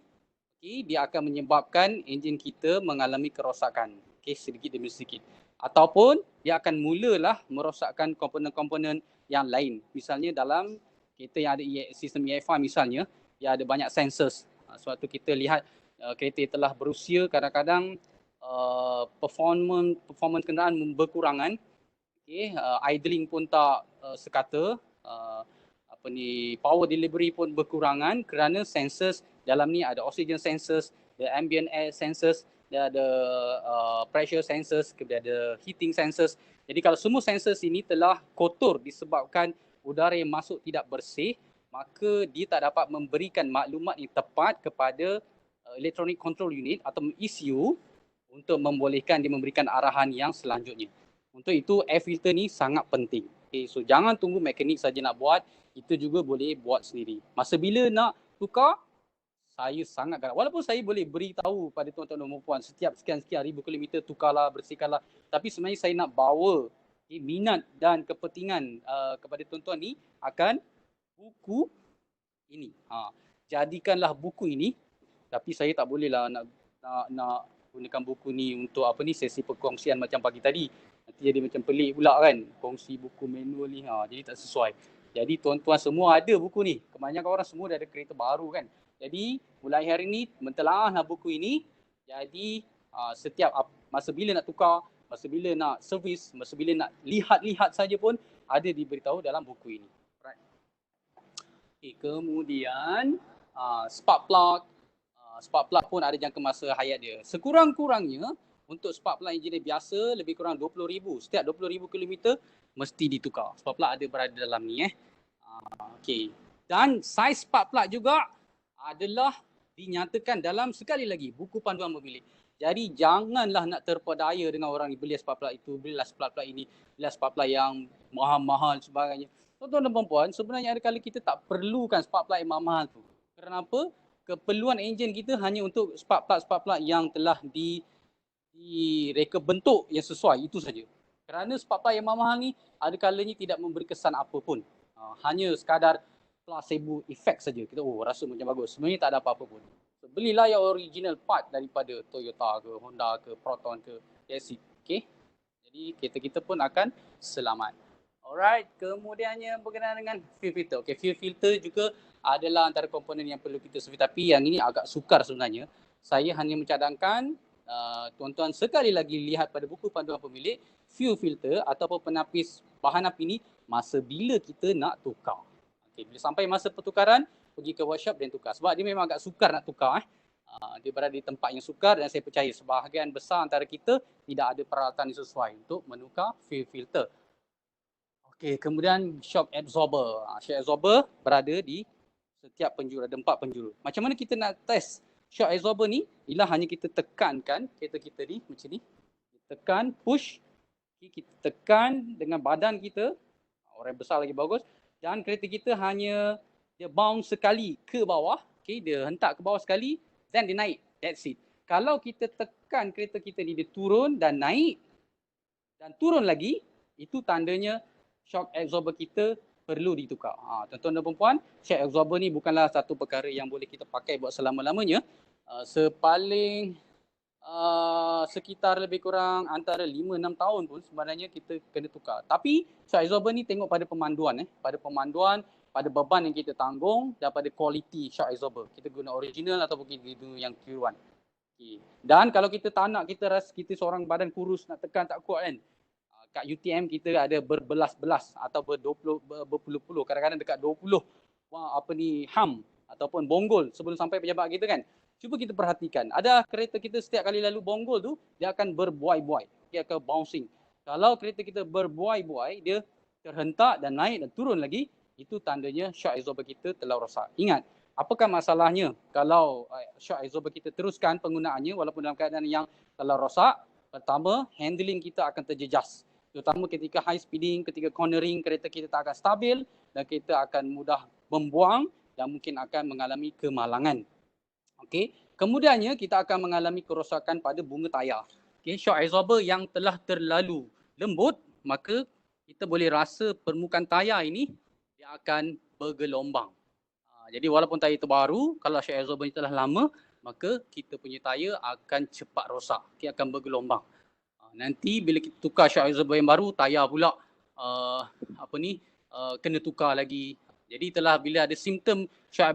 dia akan menyebabkan enjin kita mengalami kerosakan. Sedikit demi sedikit. Ataupun dia akan mulalah merosakkan komponen-komponen yang lain. Misalnya dalam kereta yang ada sistem EFI misalnya, dia ada banyak sensors. Sebab tu kita lihat kereta telah berusia, kadang-kadang performance kenderaan berkurangan. Idling pun tak sekata. Power delivery pun berkurangan kerana sensors dalam ni ada oxygen sensors, ada ambient air sensors, dia ada pressure sensors, kemudian ada heating sensors. Jadi kalau semua sensors ini telah kotor disebabkan udara yang masuk tidak bersih, maka dia tak dapat memberikan maklumat yang tepat kepada electronic control unit atau ECU untuk membolehkan dia memberikan arahan yang selanjutnya. Untuk itu air filter ni sangat penting. Okay, so jangan tunggu mekanik saja nak buat, kita juga boleh buat sendiri. Masa bila nak tukar, saya sangat galak. Walaupun saya boleh beritahu pada tuan-tuan dan puan setiap sekian-sekian ribu kilometer tukarlah, bersihkanlah. Tapi sebenarnya saya nak bawa minat dan kepentingan kepada tuan-tuan ni akan buku ini. Jadikanlah buku ini, tapi saya tak bolehlah nak gunakan buku ni untuk sesi perkongsian macam pagi tadi. Nanti jadi macam pelik pula kan, kongsi buku manual ni, jadi tak sesuai. Jadi tuan-tuan semua ada buku ni. Kebanyakan orang semua dah ada kereta baru kan. Jadi mulai hari ni mentelaahlah buku ini. Jadi setiap masa bila nak tukar, masa bila nak servis, masa bila nak lihat-lihat saja pun ada diberitahu dalam buku ini. Right. Okay, kemudian spark plug. Spark plug pun ada jangka masa hayat dia. Sekurang-kurangnya untuk spark plug engineer biasa lebih kurang 20,000. Setiap 20,000 km mesti ditukar. Spark plug ada berada dalam ni. Okay. Dan saiz spark plug juga adalah dinyatakan dalam sekali lagi buku panduan pemilik. Jadi janganlah nak terpedaya dengan orang ni, beli spark plug itu, belilah spark plug ini, belilah spark plug yang mahal-mahal sebagainya. Tuan-tuan dan puan-puan, sebenarnya ada kali kita tak perlukan spark plug yang mahal-mahal tu. Kenapa? Keperluan enjin kita hanya untuk spark plug yang telah direka bentuk yang sesuai, itu saja. Kerana spark plug yang mahal ni ada kalanya tidak memberi kesan apa pun. Hanya sekadar placebo effect saja. Kita rasa macam bagus. Sebenarnya tak ada apa-apa pun. So, belilah yang original part daripada Toyota ke, Honda ke, Proton ke, Yesi. Okay? Jadi kereta kita pun akan selamat. Alright, kemudiannya berkenaan dengan fuel filter. Okay, fuel filter juga adalah antara komponen yang perlu kita servis. Tapi yang ini agak sukar sebenarnya. Saya hanya mencadangkan tuan-tuan sekali lagi lihat pada buku panduan pemilik, fuel filter ataupun penapis bahan api ni masa bila kita nak tukar. Okay, bila sampai masa pertukaran, pergi ke workshop dan tukar. Sebab dia memang agak sukar nak tukar. Dia berada di tempat yang sukar dan saya percaya sebahagian besar antara kita tidak ada peralatan yang sesuai untuk menukar fuel filter. Okay, kemudian shock absorber. Shock absorber berada di setiap penjuru, ada 4 penjuru. Macam mana kita nak test shock absorber ni? Ialah hanya kita tekankan kereta kita ni macam ni. Tekan, push. Kita tekan dengan badan kita. Orang besar lagi bagus. Dan kereta kita hanya dia bounce sekali ke bawah. Okay, dia hentak ke bawah sekali. Dan dia naik. That's it. Kalau kita tekan kereta kita ni, dia turun dan naik. Dan turun lagi. Itu tandanya shock absorber kita perlu ditukar. Tuan-tuan dan puan-puan, shock absorber ni bukanlah satu perkara yang boleh kita pakai buat selama-lamanya. Sepaling sekitar lebih kurang antara 5-6 tahun pun sebenarnya kita kena tukar. Tapi shock absorber ni tengok pada pemanduan. Pada pemanduan, pada beban yang kita tanggung dan pada kualiti shock absorber. Kita guna original ataupun kita guna yang tiruan. Okay. Dan kalau kita tak nak, kita rasa kita seorang badan kurus nak tekan tak kuat kan. Kat UTM kita ada berbelas-belas atau berpuluh-puluh, kadang-kadang dekat 20 ham ataupun bonggol sebelum sampai pejabat kita kan. Cuba kita perhatikan, ada kereta kita setiap kali lalu bonggol tu dia akan berbuai-buai, dia akan bouncing. Kalau kereta kita berbuai-buai, dia terhentak dan naik dan turun lagi, itu tandanya shock absorber kita telah rosak. Ingat, apakah masalahnya kalau shock absorber kita teruskan penggunaannya walaupun dalam keadaan yang telah rosak? Pertama, handling kita akan terjejas. Terutama ketika high speeding, ketika cornering, kereta kita tak akan stabil dan kita akan mudah membuang dan mungkin akan mengalami kemalangan. Okey. Kemudiannya kita akan mengalami kerosakan pada bunga tayar. Okey, shock absorber yang telah terlalu lembut, maka kita boleh rasa permukaan tayar ini dia akan bergelombang. Jadi walaupun tayar itu baru, kalau shock absorber ini telah lama, maka kita punya tayar akan cepat rosak. Dia akan bergelombang. Nanti bila kita tukar shock absorber yang baru, tayar pula kena tukar lagi. Jadi bila ada simptom shock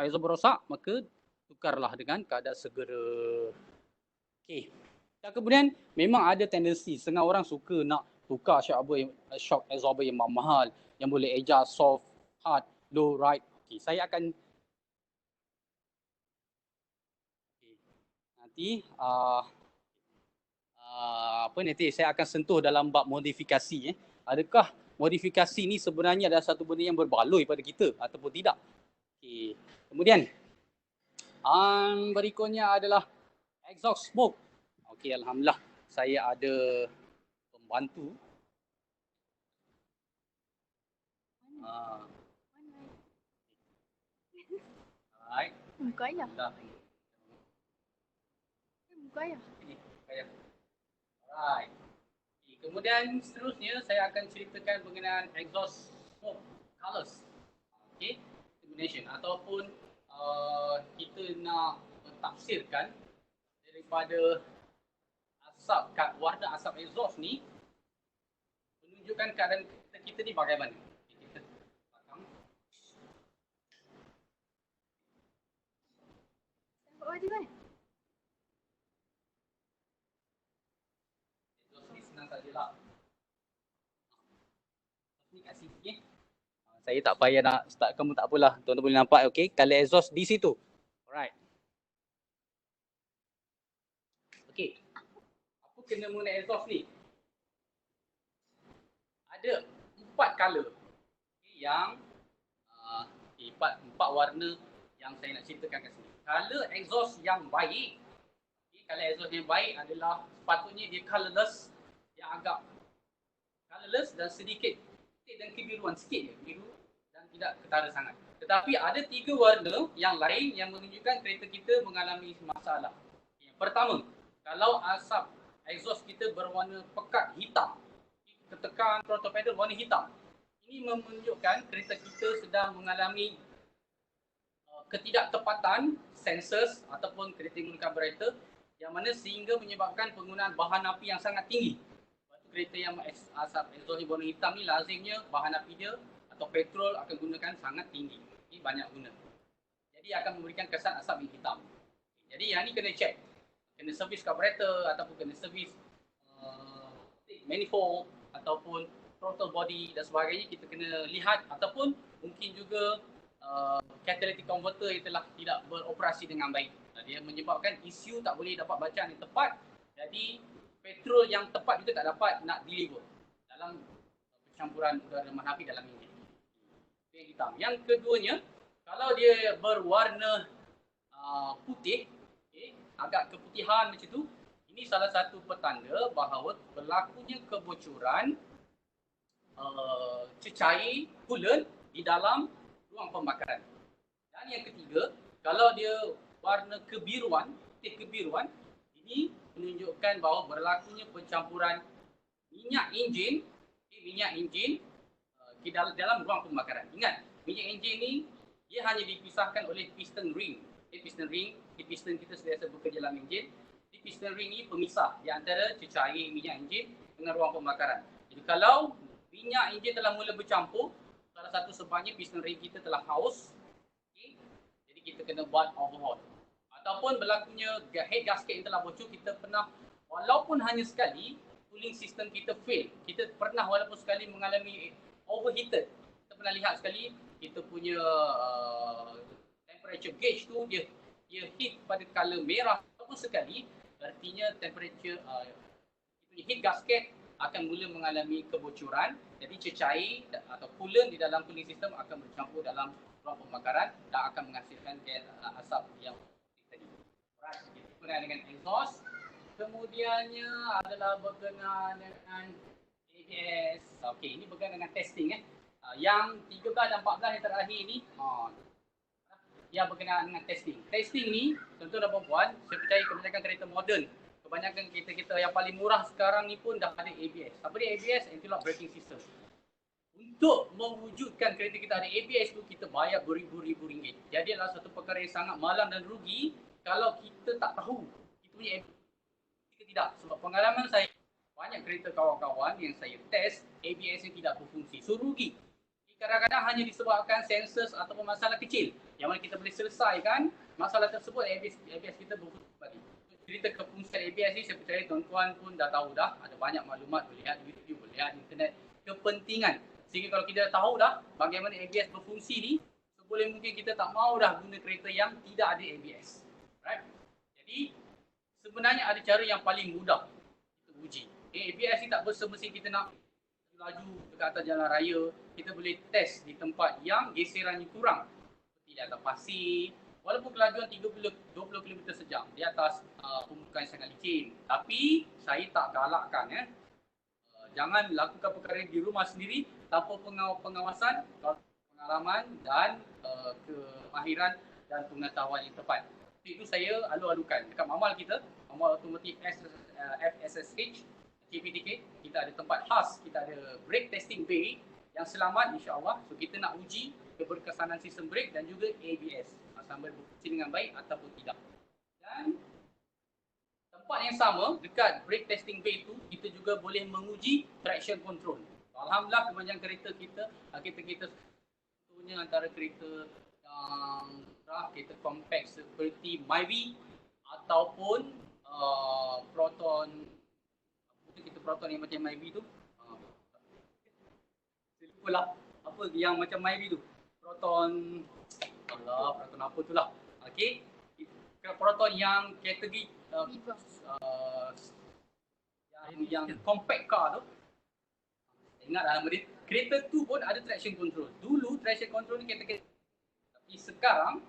absorber rosak, maka tukarlah dengan keadaan segera. Okey. Dan kemudian memang ada tendensi setengah orang suka nak tukar shock absorber yang mahal, yang boleh adjust soft, hard, low, right. Okey, saya akan nanti nanti saya akan sentuh dalam bab modifikasi. Adakah modifikasi ni sebenarnya adalah satu benda yang berbaloi pada kita ataupun tidak. Okey. Kemudian berikutnya adalah exhaust smoke. Okey, alhamdulillah saya ada pembantu. Alright. Muka ayah. Dah. Muka ayah. Ini ayah. Alright. Okay. Kemudian seterusnya saya akan ceritakan berkenaan exhaust smoke colors. Okey, combination ataupun kita nak mentafsirkan daripada asap, warna asap exhaust ni menunjukkan keadaan kita ni bagaimana. Kita faham. Buat wajib kan? Exhaust ni senang sajalah. Ni kat sini okey. Saya tak payah nak start, kamu tak apalah. Tuan-tuan boleh nampak okey, color exhaust di situ. Alright. Okey. Apa kena mengenai exhaust ni? Ada 4 color. Okay, yang empat warna yang saya nak ceritakan kat sini. Color exhaust yang baik, okay, color exhaust yang baik adalah sepatutnya dia colorless, yang agak colorless dan sedikit dan kebiruan sikit je, biru dan tidak ketara sangat. Tetapi ada 3 warna yang lain yang menunjukkan kereta kita mengalami masalah. Yang pertama, kalau asap exhaust kita berwarna pekat hitam, ketekan throttle pedal warna hitam, ini menunjukkan kereta kita sedang mengalami ketidaktepatan sensors ataupun kereta yang menggunakan carburetor, yang mana sehingga menyebabkan penggunaan bahan api yang sangat tinggi. Kereta yang asap exhaust berwarna hitam ni lazimnya bahan api dia atau petrol akan gunakan sangat tinggi. Ini banyak guna. Jadi akan memberikan kesan asap yang hitam. Jadi yang ni kena check. Kena servis carburetor ataupun kena servis manifold ataupun throttle body dan sebagainya, kita kena lihat, ataupun mungkin juga catalytic converter yang telah tidak beroperasi dengan baik. Dia menyebabkan ECU tak boleh dapat bacaan yang tepat. Jadi petrol yang tepat juga tak dapat nak deliver dalam percampuran udara bahan api dalam enjin. Itu yang hitam. Yang keduanya, kalau dia berwarna putih, okay, agak keputihan macam tu, ini salah satu petanda bahawa berlakunya kebocoran cecair coolant di dalam ruang pembakaran. Dan yang ketiga, kalau dia warna kebiruan, kebiruan, ini menunjukkan bahawa berlakunya pencampuran minyak enjin di dalam ruang pembakaran. Ingat, minyak enjin ni dia hanya dipisahkan oleh piston ring. Piston ring, piston kita sentiasa bekerja dalam enjin. Di piston ring ni pemisah di antara cecair minyak enjin dengan ruang pembakaran. Jadi kalau minyak enjin telah mula bercampur, salah satu sebabnya piston ring kita telah haus. Okay? Jadi kita kena buat overhaul. Ataupun berlakunya head gasket yang telah bocor, kita pernah, walaupun hanya sekali, cooling system kita fail. Kita pernah walaupun sekali mengalami overheated. Kita pernah lihat sekali, kita punya temperature gauge tu, dia heat pada color merah. Walaupun sekali, artinya temperature, heat gasket akan mula mengalami kebocoran. Jadi cecair atau coolant di dalam cooling system akan bercampur dalam ruang pembakaran dan akan menghasilkan asap yang berkenaan dengan exhaust. Kemudiannya adalah berkenaan dengan ABS. Okey, ini berkenaan dengan testing. Yang 13 dan 14 yang terakhir ni, yang berkenaan dengan testing. Testing ni, tuan-tuan dan puan-puan, saya percaya kebanyakan kereta moden, kebanyakan kereta-kereta yang paling murah sekarang ni pun dah ada ABS. Apa dia ABS? Anti-lock braking system. Untuk mewujudkan kereta kita ada ABS tu, kita bayar beribu-ribu ringgit. Jadi adalah satu perkara yang sangat malang dan rugi kalau kita tak tahu kita punya ABS. Kita tidak. Sebab pengalaman saya, banyak kereta kawan-kawan yang saya test, ABS yang tidak berfungsi. So rugi. Kadang-kadang hanya disebabkan sensors ataupun masalah kecil yang mana kita boleh selesaikan masalah tersebut, ABS kita berfungsi kembali. Cerita kefungsian ABS ni saya percaya tuan-tuan pun dah tahu dah. Ada banyak maklumat, boleh lihat YouTube, boleh lihat internet. Kepentingan. Sehingga kalau kita tahu dah bagaimana ABS berfungsi ni, seboleh mungkin kita tak mau dah guna kereta yang tidak ada ABS. Right? Jadi sebenarnya ada cara yang paling mudah kita uji. ABS ni tak semestinya kita nak laju dekat atas jalan raya, kita boleh test di tempat yang geserannya kurang. Seperti di atas pasir, walaupun kelajuan 20 km sejam di atas permukaan yang sangat licin. Tapi saya tak galakkan jangan lakukan perkara di rumah sendiri tanpa pengawasan, pengalaman dan kemahiran dan pengetahuan yang tepat. Itu saya alu-alukan dekat mamal kita, mamal automotif FSSH, TPTK, kita ada tempat khas, kita ada brake testing bay yang selamat insya-Allah. So kita nak uji keberkesanan sistem brake dan juga ABS, sama berfungsi dengan baik ataupun tidak. Dan tempat yang sama dekat brake testing bay itu kita juga boleh menguji traction control. Alhamdulillah kebanyakan kereta kita contohnya antara kereta yang murah, kereta compact seperti Myvi ataupun Proton, kita Proton yang macam Myvi tu, saya lupa lah apa yang macam Myvi tu, Proton apa tu lah. Okey, Proton yang kategori yang compact car tu, ingat dalam dia, kereta tu pun ada traction control. Dulu traction control ni kategori, tapi sekarang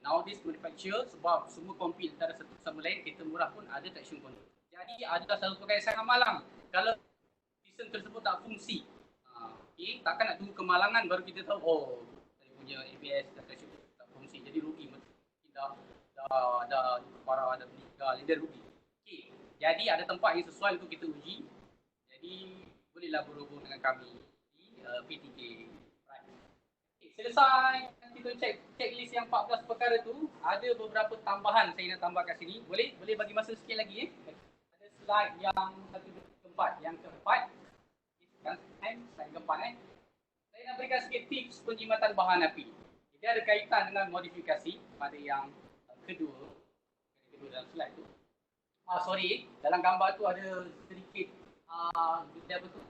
nowadays manufacturer sebab semua compete antara satu sama lain, kereta murah pun ada traction control. Jadi ada satu perkara yang sangat malang kalau sistem tersebut tak fungsi. Okay, takkan nak tunggu kemalangan baru kita tahu saya punya ABS dan traction control tak fungsi, jadi rugi. Dah parah, dah meninggal, dia rugi. Okay, jadi ada tempat yang sesuai untuk kita uji. Jadi bolehlah berhubung dengan kami di PTK. Right. Okay, selesai kita checklist yang 14 perkara tu, ada beberapa tambahan saya nak tambah kat sini. Boleh bagi masa sikit lagi Ada slide yang yang keempat. Slide keempat Saya nak berikan sikit tips penjimatan bahan api. Dia ada kaitan dengan modifikasi pada yang kedua dalam slide tu. Dalam gambar tu ada sedikit dia apa tu?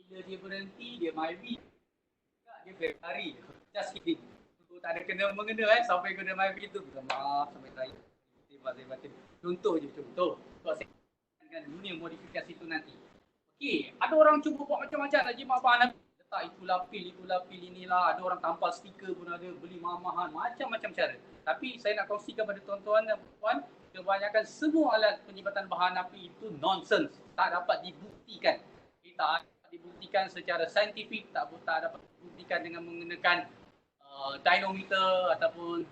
Bila dia berhenti, dia Myvi. Dia berlari. Just kidding. Tak ada kena-mengena sampai kena Myvi tu. Minta maaf sampai saya. Contoh je, contoh. Saya dengan dunia modifikasi tu nanti. Okey, ada orang cuba buat macam-macam nak jimat bahan api. Letak itu lapil inilah. Ada orang tampal stiker pun ada, beli mahal-mahal, macam-macam cara. Tapi saya nak kongsikan pada tuan-tuan dan puan, kebanyakan semua alat penjimatan bahan api itu nonsense. Tak dapat dibuktikan. Tak dibuktikan secara saintifik, tak dapat dibuktikan dengan menggunakan dynamometer ataupun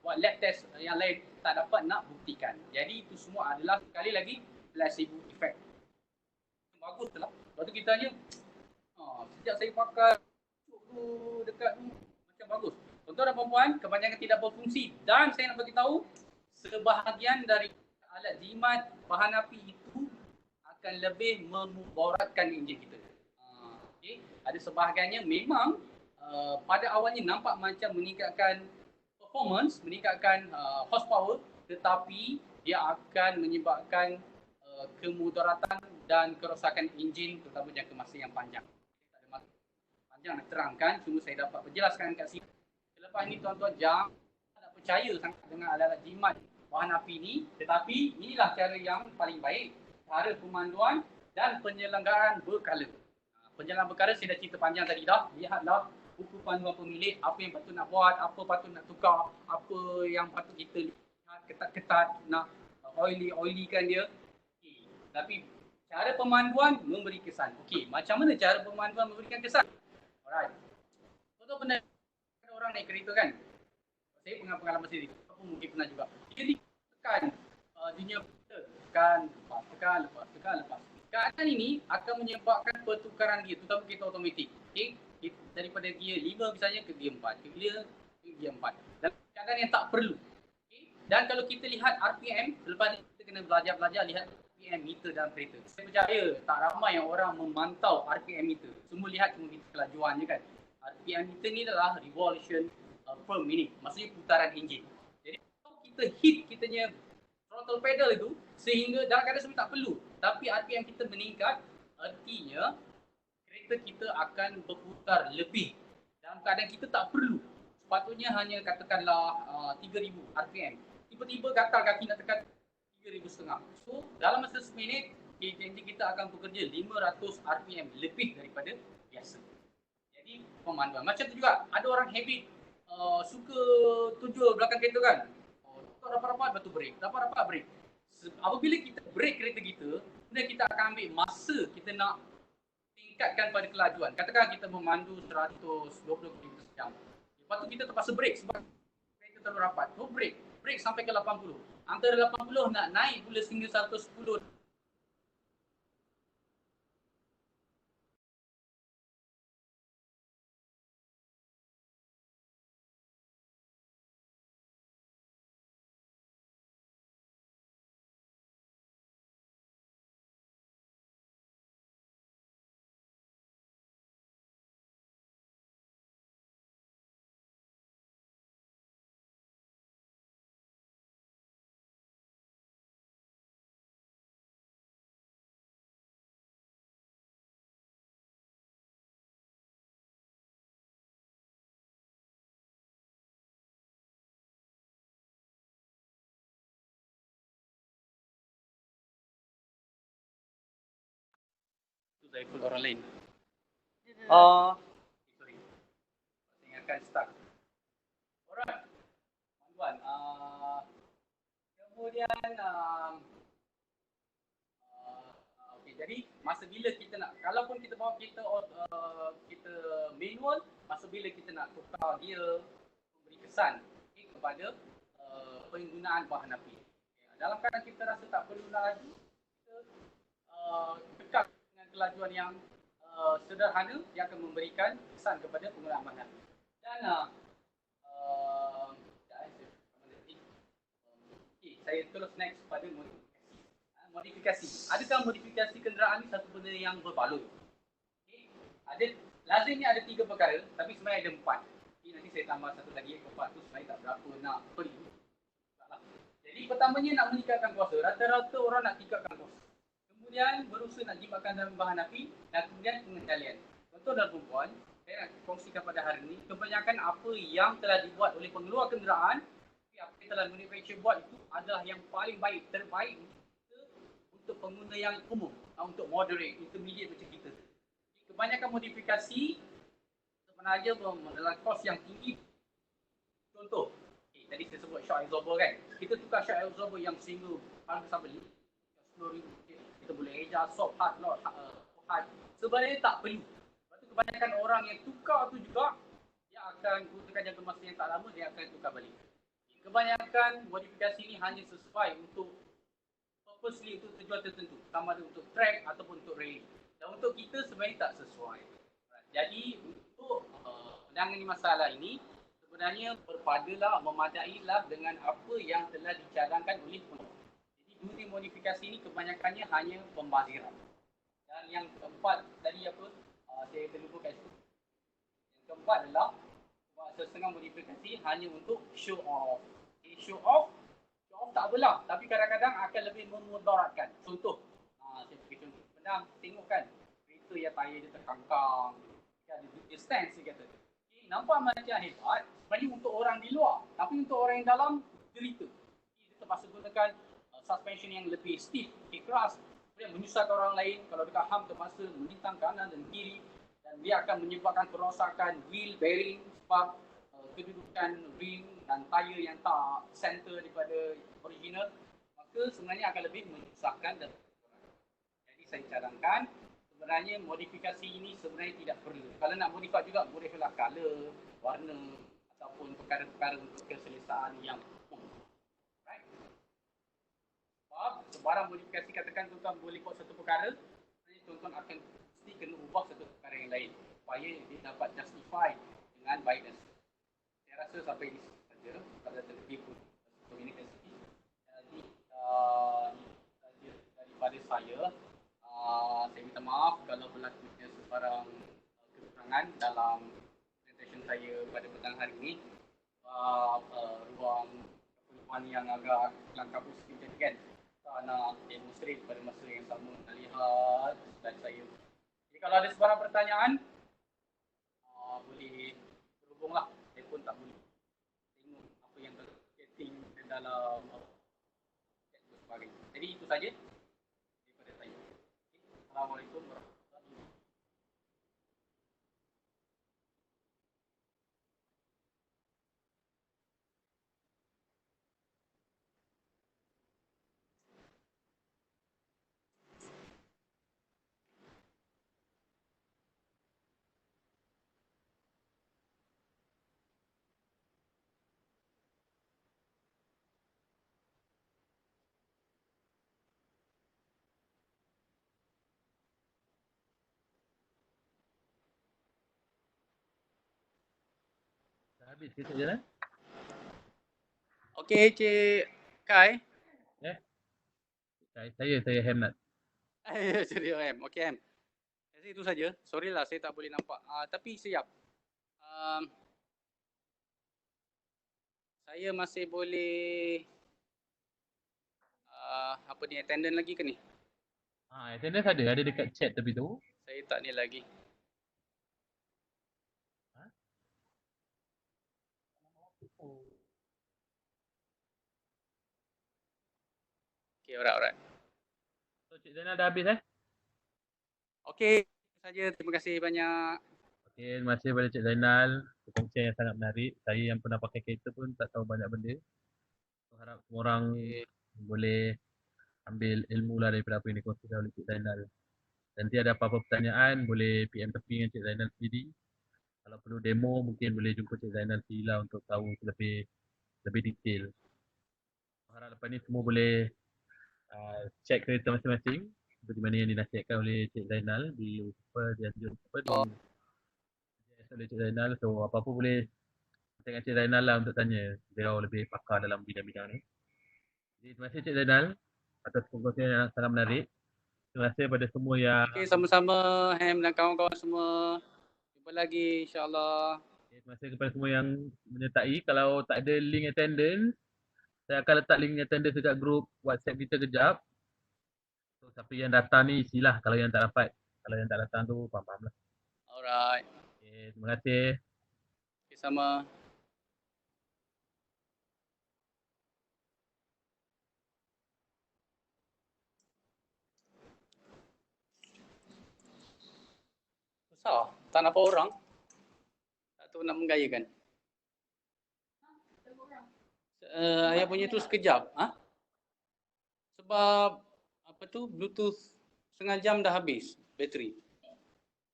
buat lab test yang lain, tak dapat nak buktikan. Jadi itu semua adalah sekali lagi placebo effect. Bagus lah. Lepas tu kita tanya, sejak saya pakai dekat tu macam bagus. Tuan-tuan dan puan-puan, kebanyakan tidak berfungsi dan saya nak bagi tahu sebahagian dari alat jimat bahan api itu akan lebih memudaratkan enjin kita. Okay. Ada sebahagiannya memang pada awalnya nampak macam meningkatkan performance, meningkatkan horsepower, tetapi dia akan menyebabkan kemudaratan dan kerosakan enjin terutama jangka masa yang panjang. Tak ada masa panjang nak terangkan, cuma saya dapat menjelaskan kat sini. Selepas ini tuan-tuan jangan tak percaya sangat dengan alat-alat jimat bahan api ini, tetapi inilah cara yang paling baik, cara pemanduan dan penyelenggaraan berkala. Penyelenggaraan berkala saya dah cerita panjang tadi dah. Lihatlah buku panduan pemilik, apa yang patut nak buat, apa patut nak tukar, apa yang patut kita lihat ketat-ketat, nak oily-kan dia. Okay. Tapi cara pemanduan memberi kesan. Okey, macam mana cara pemanduan memberikan kesan? Alright. Betul pernah ada orang naik kereta kan? Saya pengalaman sendiri. Apa mungkin pernah juga. Dia tekan dunia tekan, lepas. Keadaan ini akan menyebabkan pertukaran gear, terutama kereta automatik. Okey, daripada gear 5 misalnya ke gear 4, ke gear 4. Dan keadaan yang tak perlu. Okay? Dan kalau kita lihat RPM, selepas kita kena belajar lihat RPM meter dalam kereta. Saya percaya tak ramai yang orang memantau RPM meter. Semua lihat cuma kelajuan je kan. RPM meter ni adalah revolution per minute. Maksudnya putaran enjin. Jadi kalau kita hit kitanya throttle pedal itu sehingga dalam keadaan sebenarnya tak perlu, tapi RPM kita meningkat, artinya kereta kita akan berputar lebih dalam keadaan kita tak perlu. Sepatutnya hanya katakanlah 3000 RPM. Tiba-tiba gatal kaki nak tekan 3,500. So dalam masa seminit janji kita akan bekerja 500 RPM lebih daripada biasa. Jadi pemanduan. Macam tu juga, ada orang habit suka tujuh belakang kereta kan. Tak rapat-rapat, lepas tu break. Rapat-rapat, break. Apabila kita break kereta kita, kemudian kita akan ambil masa kita nak tingkatkan pada kelajuan. Katakan kita memandu 120 km sejam. Lepas tu kita terpaksa break sebab kereta terlalu rapat. So break. Break sampai ke 80. Antara 80 nak naik pula sehingga 110. Itu saya ikut orang lain. Sorry. Saya akan start. Alright. Tuan, kemudian okay, jadi masa bila kita nak, kalaupun kita bawa kita manual, masa bila kita nak tukar gear, memberi kesan kepada penggunaan bahan api. Dalam keadaan kita rasa tak perlu lagi, kita tekak dengan kelajuan yang sederhana yang akan memberikan kesan kepada penggunaan bahan api. Dan saya terus next pada modifikasi. Modifikasi. Adakah modifikasi kenderaan ni satu benda yang berbaloi? Okay. Lazimnya ada 3 perkara, tapi sebenarnya ada 4. Okay, nanti saya tambah satu lagi, keempat tu sebenarnya tak berapa nak perlu. Jadi pertamanya nak meningkatkan kuasa. Rata-rata orang nak tingkatkan kuasa. Kemudian berusaha nak jimatkan dalam bahan api dan kemudian pengendalian. Contoh dan perempuan, saya nak kongsikan pada hari ini, kebanyakan apa yang telah dibuat oleh pengeluar kenderaan, apa yang telah manufacturer buat itu adalah yang paling baik, terbaik untuk pengguna yang umum, untuk moderate, intermediate macam kita. Kebanyakan modifikasi sebenarnya adalah kos yang tinggi. Contoh, tadi saya sebut shock absorber kan. Kita tukar shock absorber yang single harga sampai RM10,000. Kita boleh adjust soft hard, not hard. Sebenarnya tak perlu. Lepas tu kebanyakan orang yang tukar tu juga, dia akan gunakan jangka masa yang tak lama, dia akan tukar balik. Kebanyakan modifikasi ini hanya sesuai untuk purposely untuk tujuan tertentu, sama ada untuk track ataupun untuk rally. Dan untuk kita sebenarnya tak sesuai. Jadi untuk menangani masalah ini, sebenarnya berpadalah, memadailah dengan apa yang telah dicadangkan oleh pengeluar. Jadi dunia modifikasi ini kebanyakannya hanya pembaziran. Dan yang keempat tadi apa? Saya terlupa kat situ. Yang keempat adalah setengah modifikasi hanya untuk show off. Show off tak apalah, tapi kadang-kadang akan lebih memudaratkan. Contoh, saya bagi contoh. Pernah tengok kan, kereta yang tayar dia terkangkang, dia stance dia kata. Nampak macam hebat, sebenarnya untuk orang di luar. Tapi untuk orang yang dalam, derita. Dia terpaksa gunakan suspension yang lebih stiff, keras. Kemudian menyusahkan orang lain. Kalau dekat hang terpaksa melintang kanan dan kiri. Dan dia akan menyebabkan kerosakan wheel bearing sebab kedudukan rim dan tayar yang tak center daripada original. Maka sebenarnya akan lebih menyusahkan dan jadi saya cadangkan sebenarnya modifikasi ini sebenarnya tidak perlu. Kalau nak modify juga bolehlah color, warna ataupun perkara-perkara untuk keselesaan yang right. Sebab sebarang modifikasi katakan tuan boleh buat satu perkara, tuan akan mesti kena ubah satu perkara yang lain supaya dia dapat justify dengan baik dan seterusnya. Saya rasa sampai di sini saja. Kalau ada lebih pun komunikasi. Jadi daripada saya minta maaf kalau berlakunya sebarang kekurangan dalam presentation saya pada petang hari ini. Ruang perluan yang agak kelang kabut sikit kan. Tak nak demonstrate pada masa yang sama nak lihat dan saya. Jadi kalau ada sebarang pertanyaan, boleh berhubunglah. Saya pun tak boleh tengok apa yang terjadi dalam chat dan sebagainya. Jadi itu saja daripada saya. Assalamualaikum warahmatullahi wabarakatuh. Dah habis ke Cik Jalan? Okey, Cik Kai. Eh? Saya Hamnat. Jadi M. Okey M. Jadi itu saja. Sorry lah saya tak boleh nampak. Tapi siap. Saya masih boleh apa ni attendant lagi ke ni? Attendance ada dekat chat tepi tu. Saya tak ni lagi. Ha? Okey, alright. So Cik Zainal dah habis Okey, itu saja. Terima kasih banyak. Okey, terima kasih kepada Cik Zainal. Perkongsian yang sangat menarik. Saya yang pernah pakai kereta pun tak tahu banyak benda. So, harap semua orang boleh ambil ilmu lah daripada apa yang dikongsikan oleh Cik Zainal. Nanti ada apa-apa pertanyaan boleh PM tepi dengan Cik Zainal sendiri. Kalau perlu demo mungkin boleh jumpa Cik Zainal sendiri lah untuk tahu lebih detail. Harap lepas ni semua boleh check kereta masing-masing seperti mana yang dinasihatkan oleh Cik Zainal di oleh Cik Zainal. So apa-apa boleh dengan Cik Zainal lah untuk tanya. Beliau lebih pakar dalam bidang-bidang ni. Jadi terima kasih Cik Zainal atas perkongsian yang sangat menarik. Terima kasih kepada semua yang Okey, sama-sama Ham dan kawan-kawan semua. Jumpa lagi insya-Allah. terima kasih kepada semua yang menyertai. Kalau tak ada link attendance, saya akan letak link attendance dekat grup WhatsApp kita kejap. So siapa yang datang ni isilah, kalau yang tak dapat. Kalau yang tak datang tu faham-faham lah. Alright. Okay, terima kasih. Okay, sama. Susah. Tak nampak orang. Tak tahu nak menggayakan. Ayah punya tu sekejap. Sebab apa tu Bluetooth setengah jam dah habis bateri.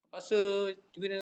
Terpaksa guna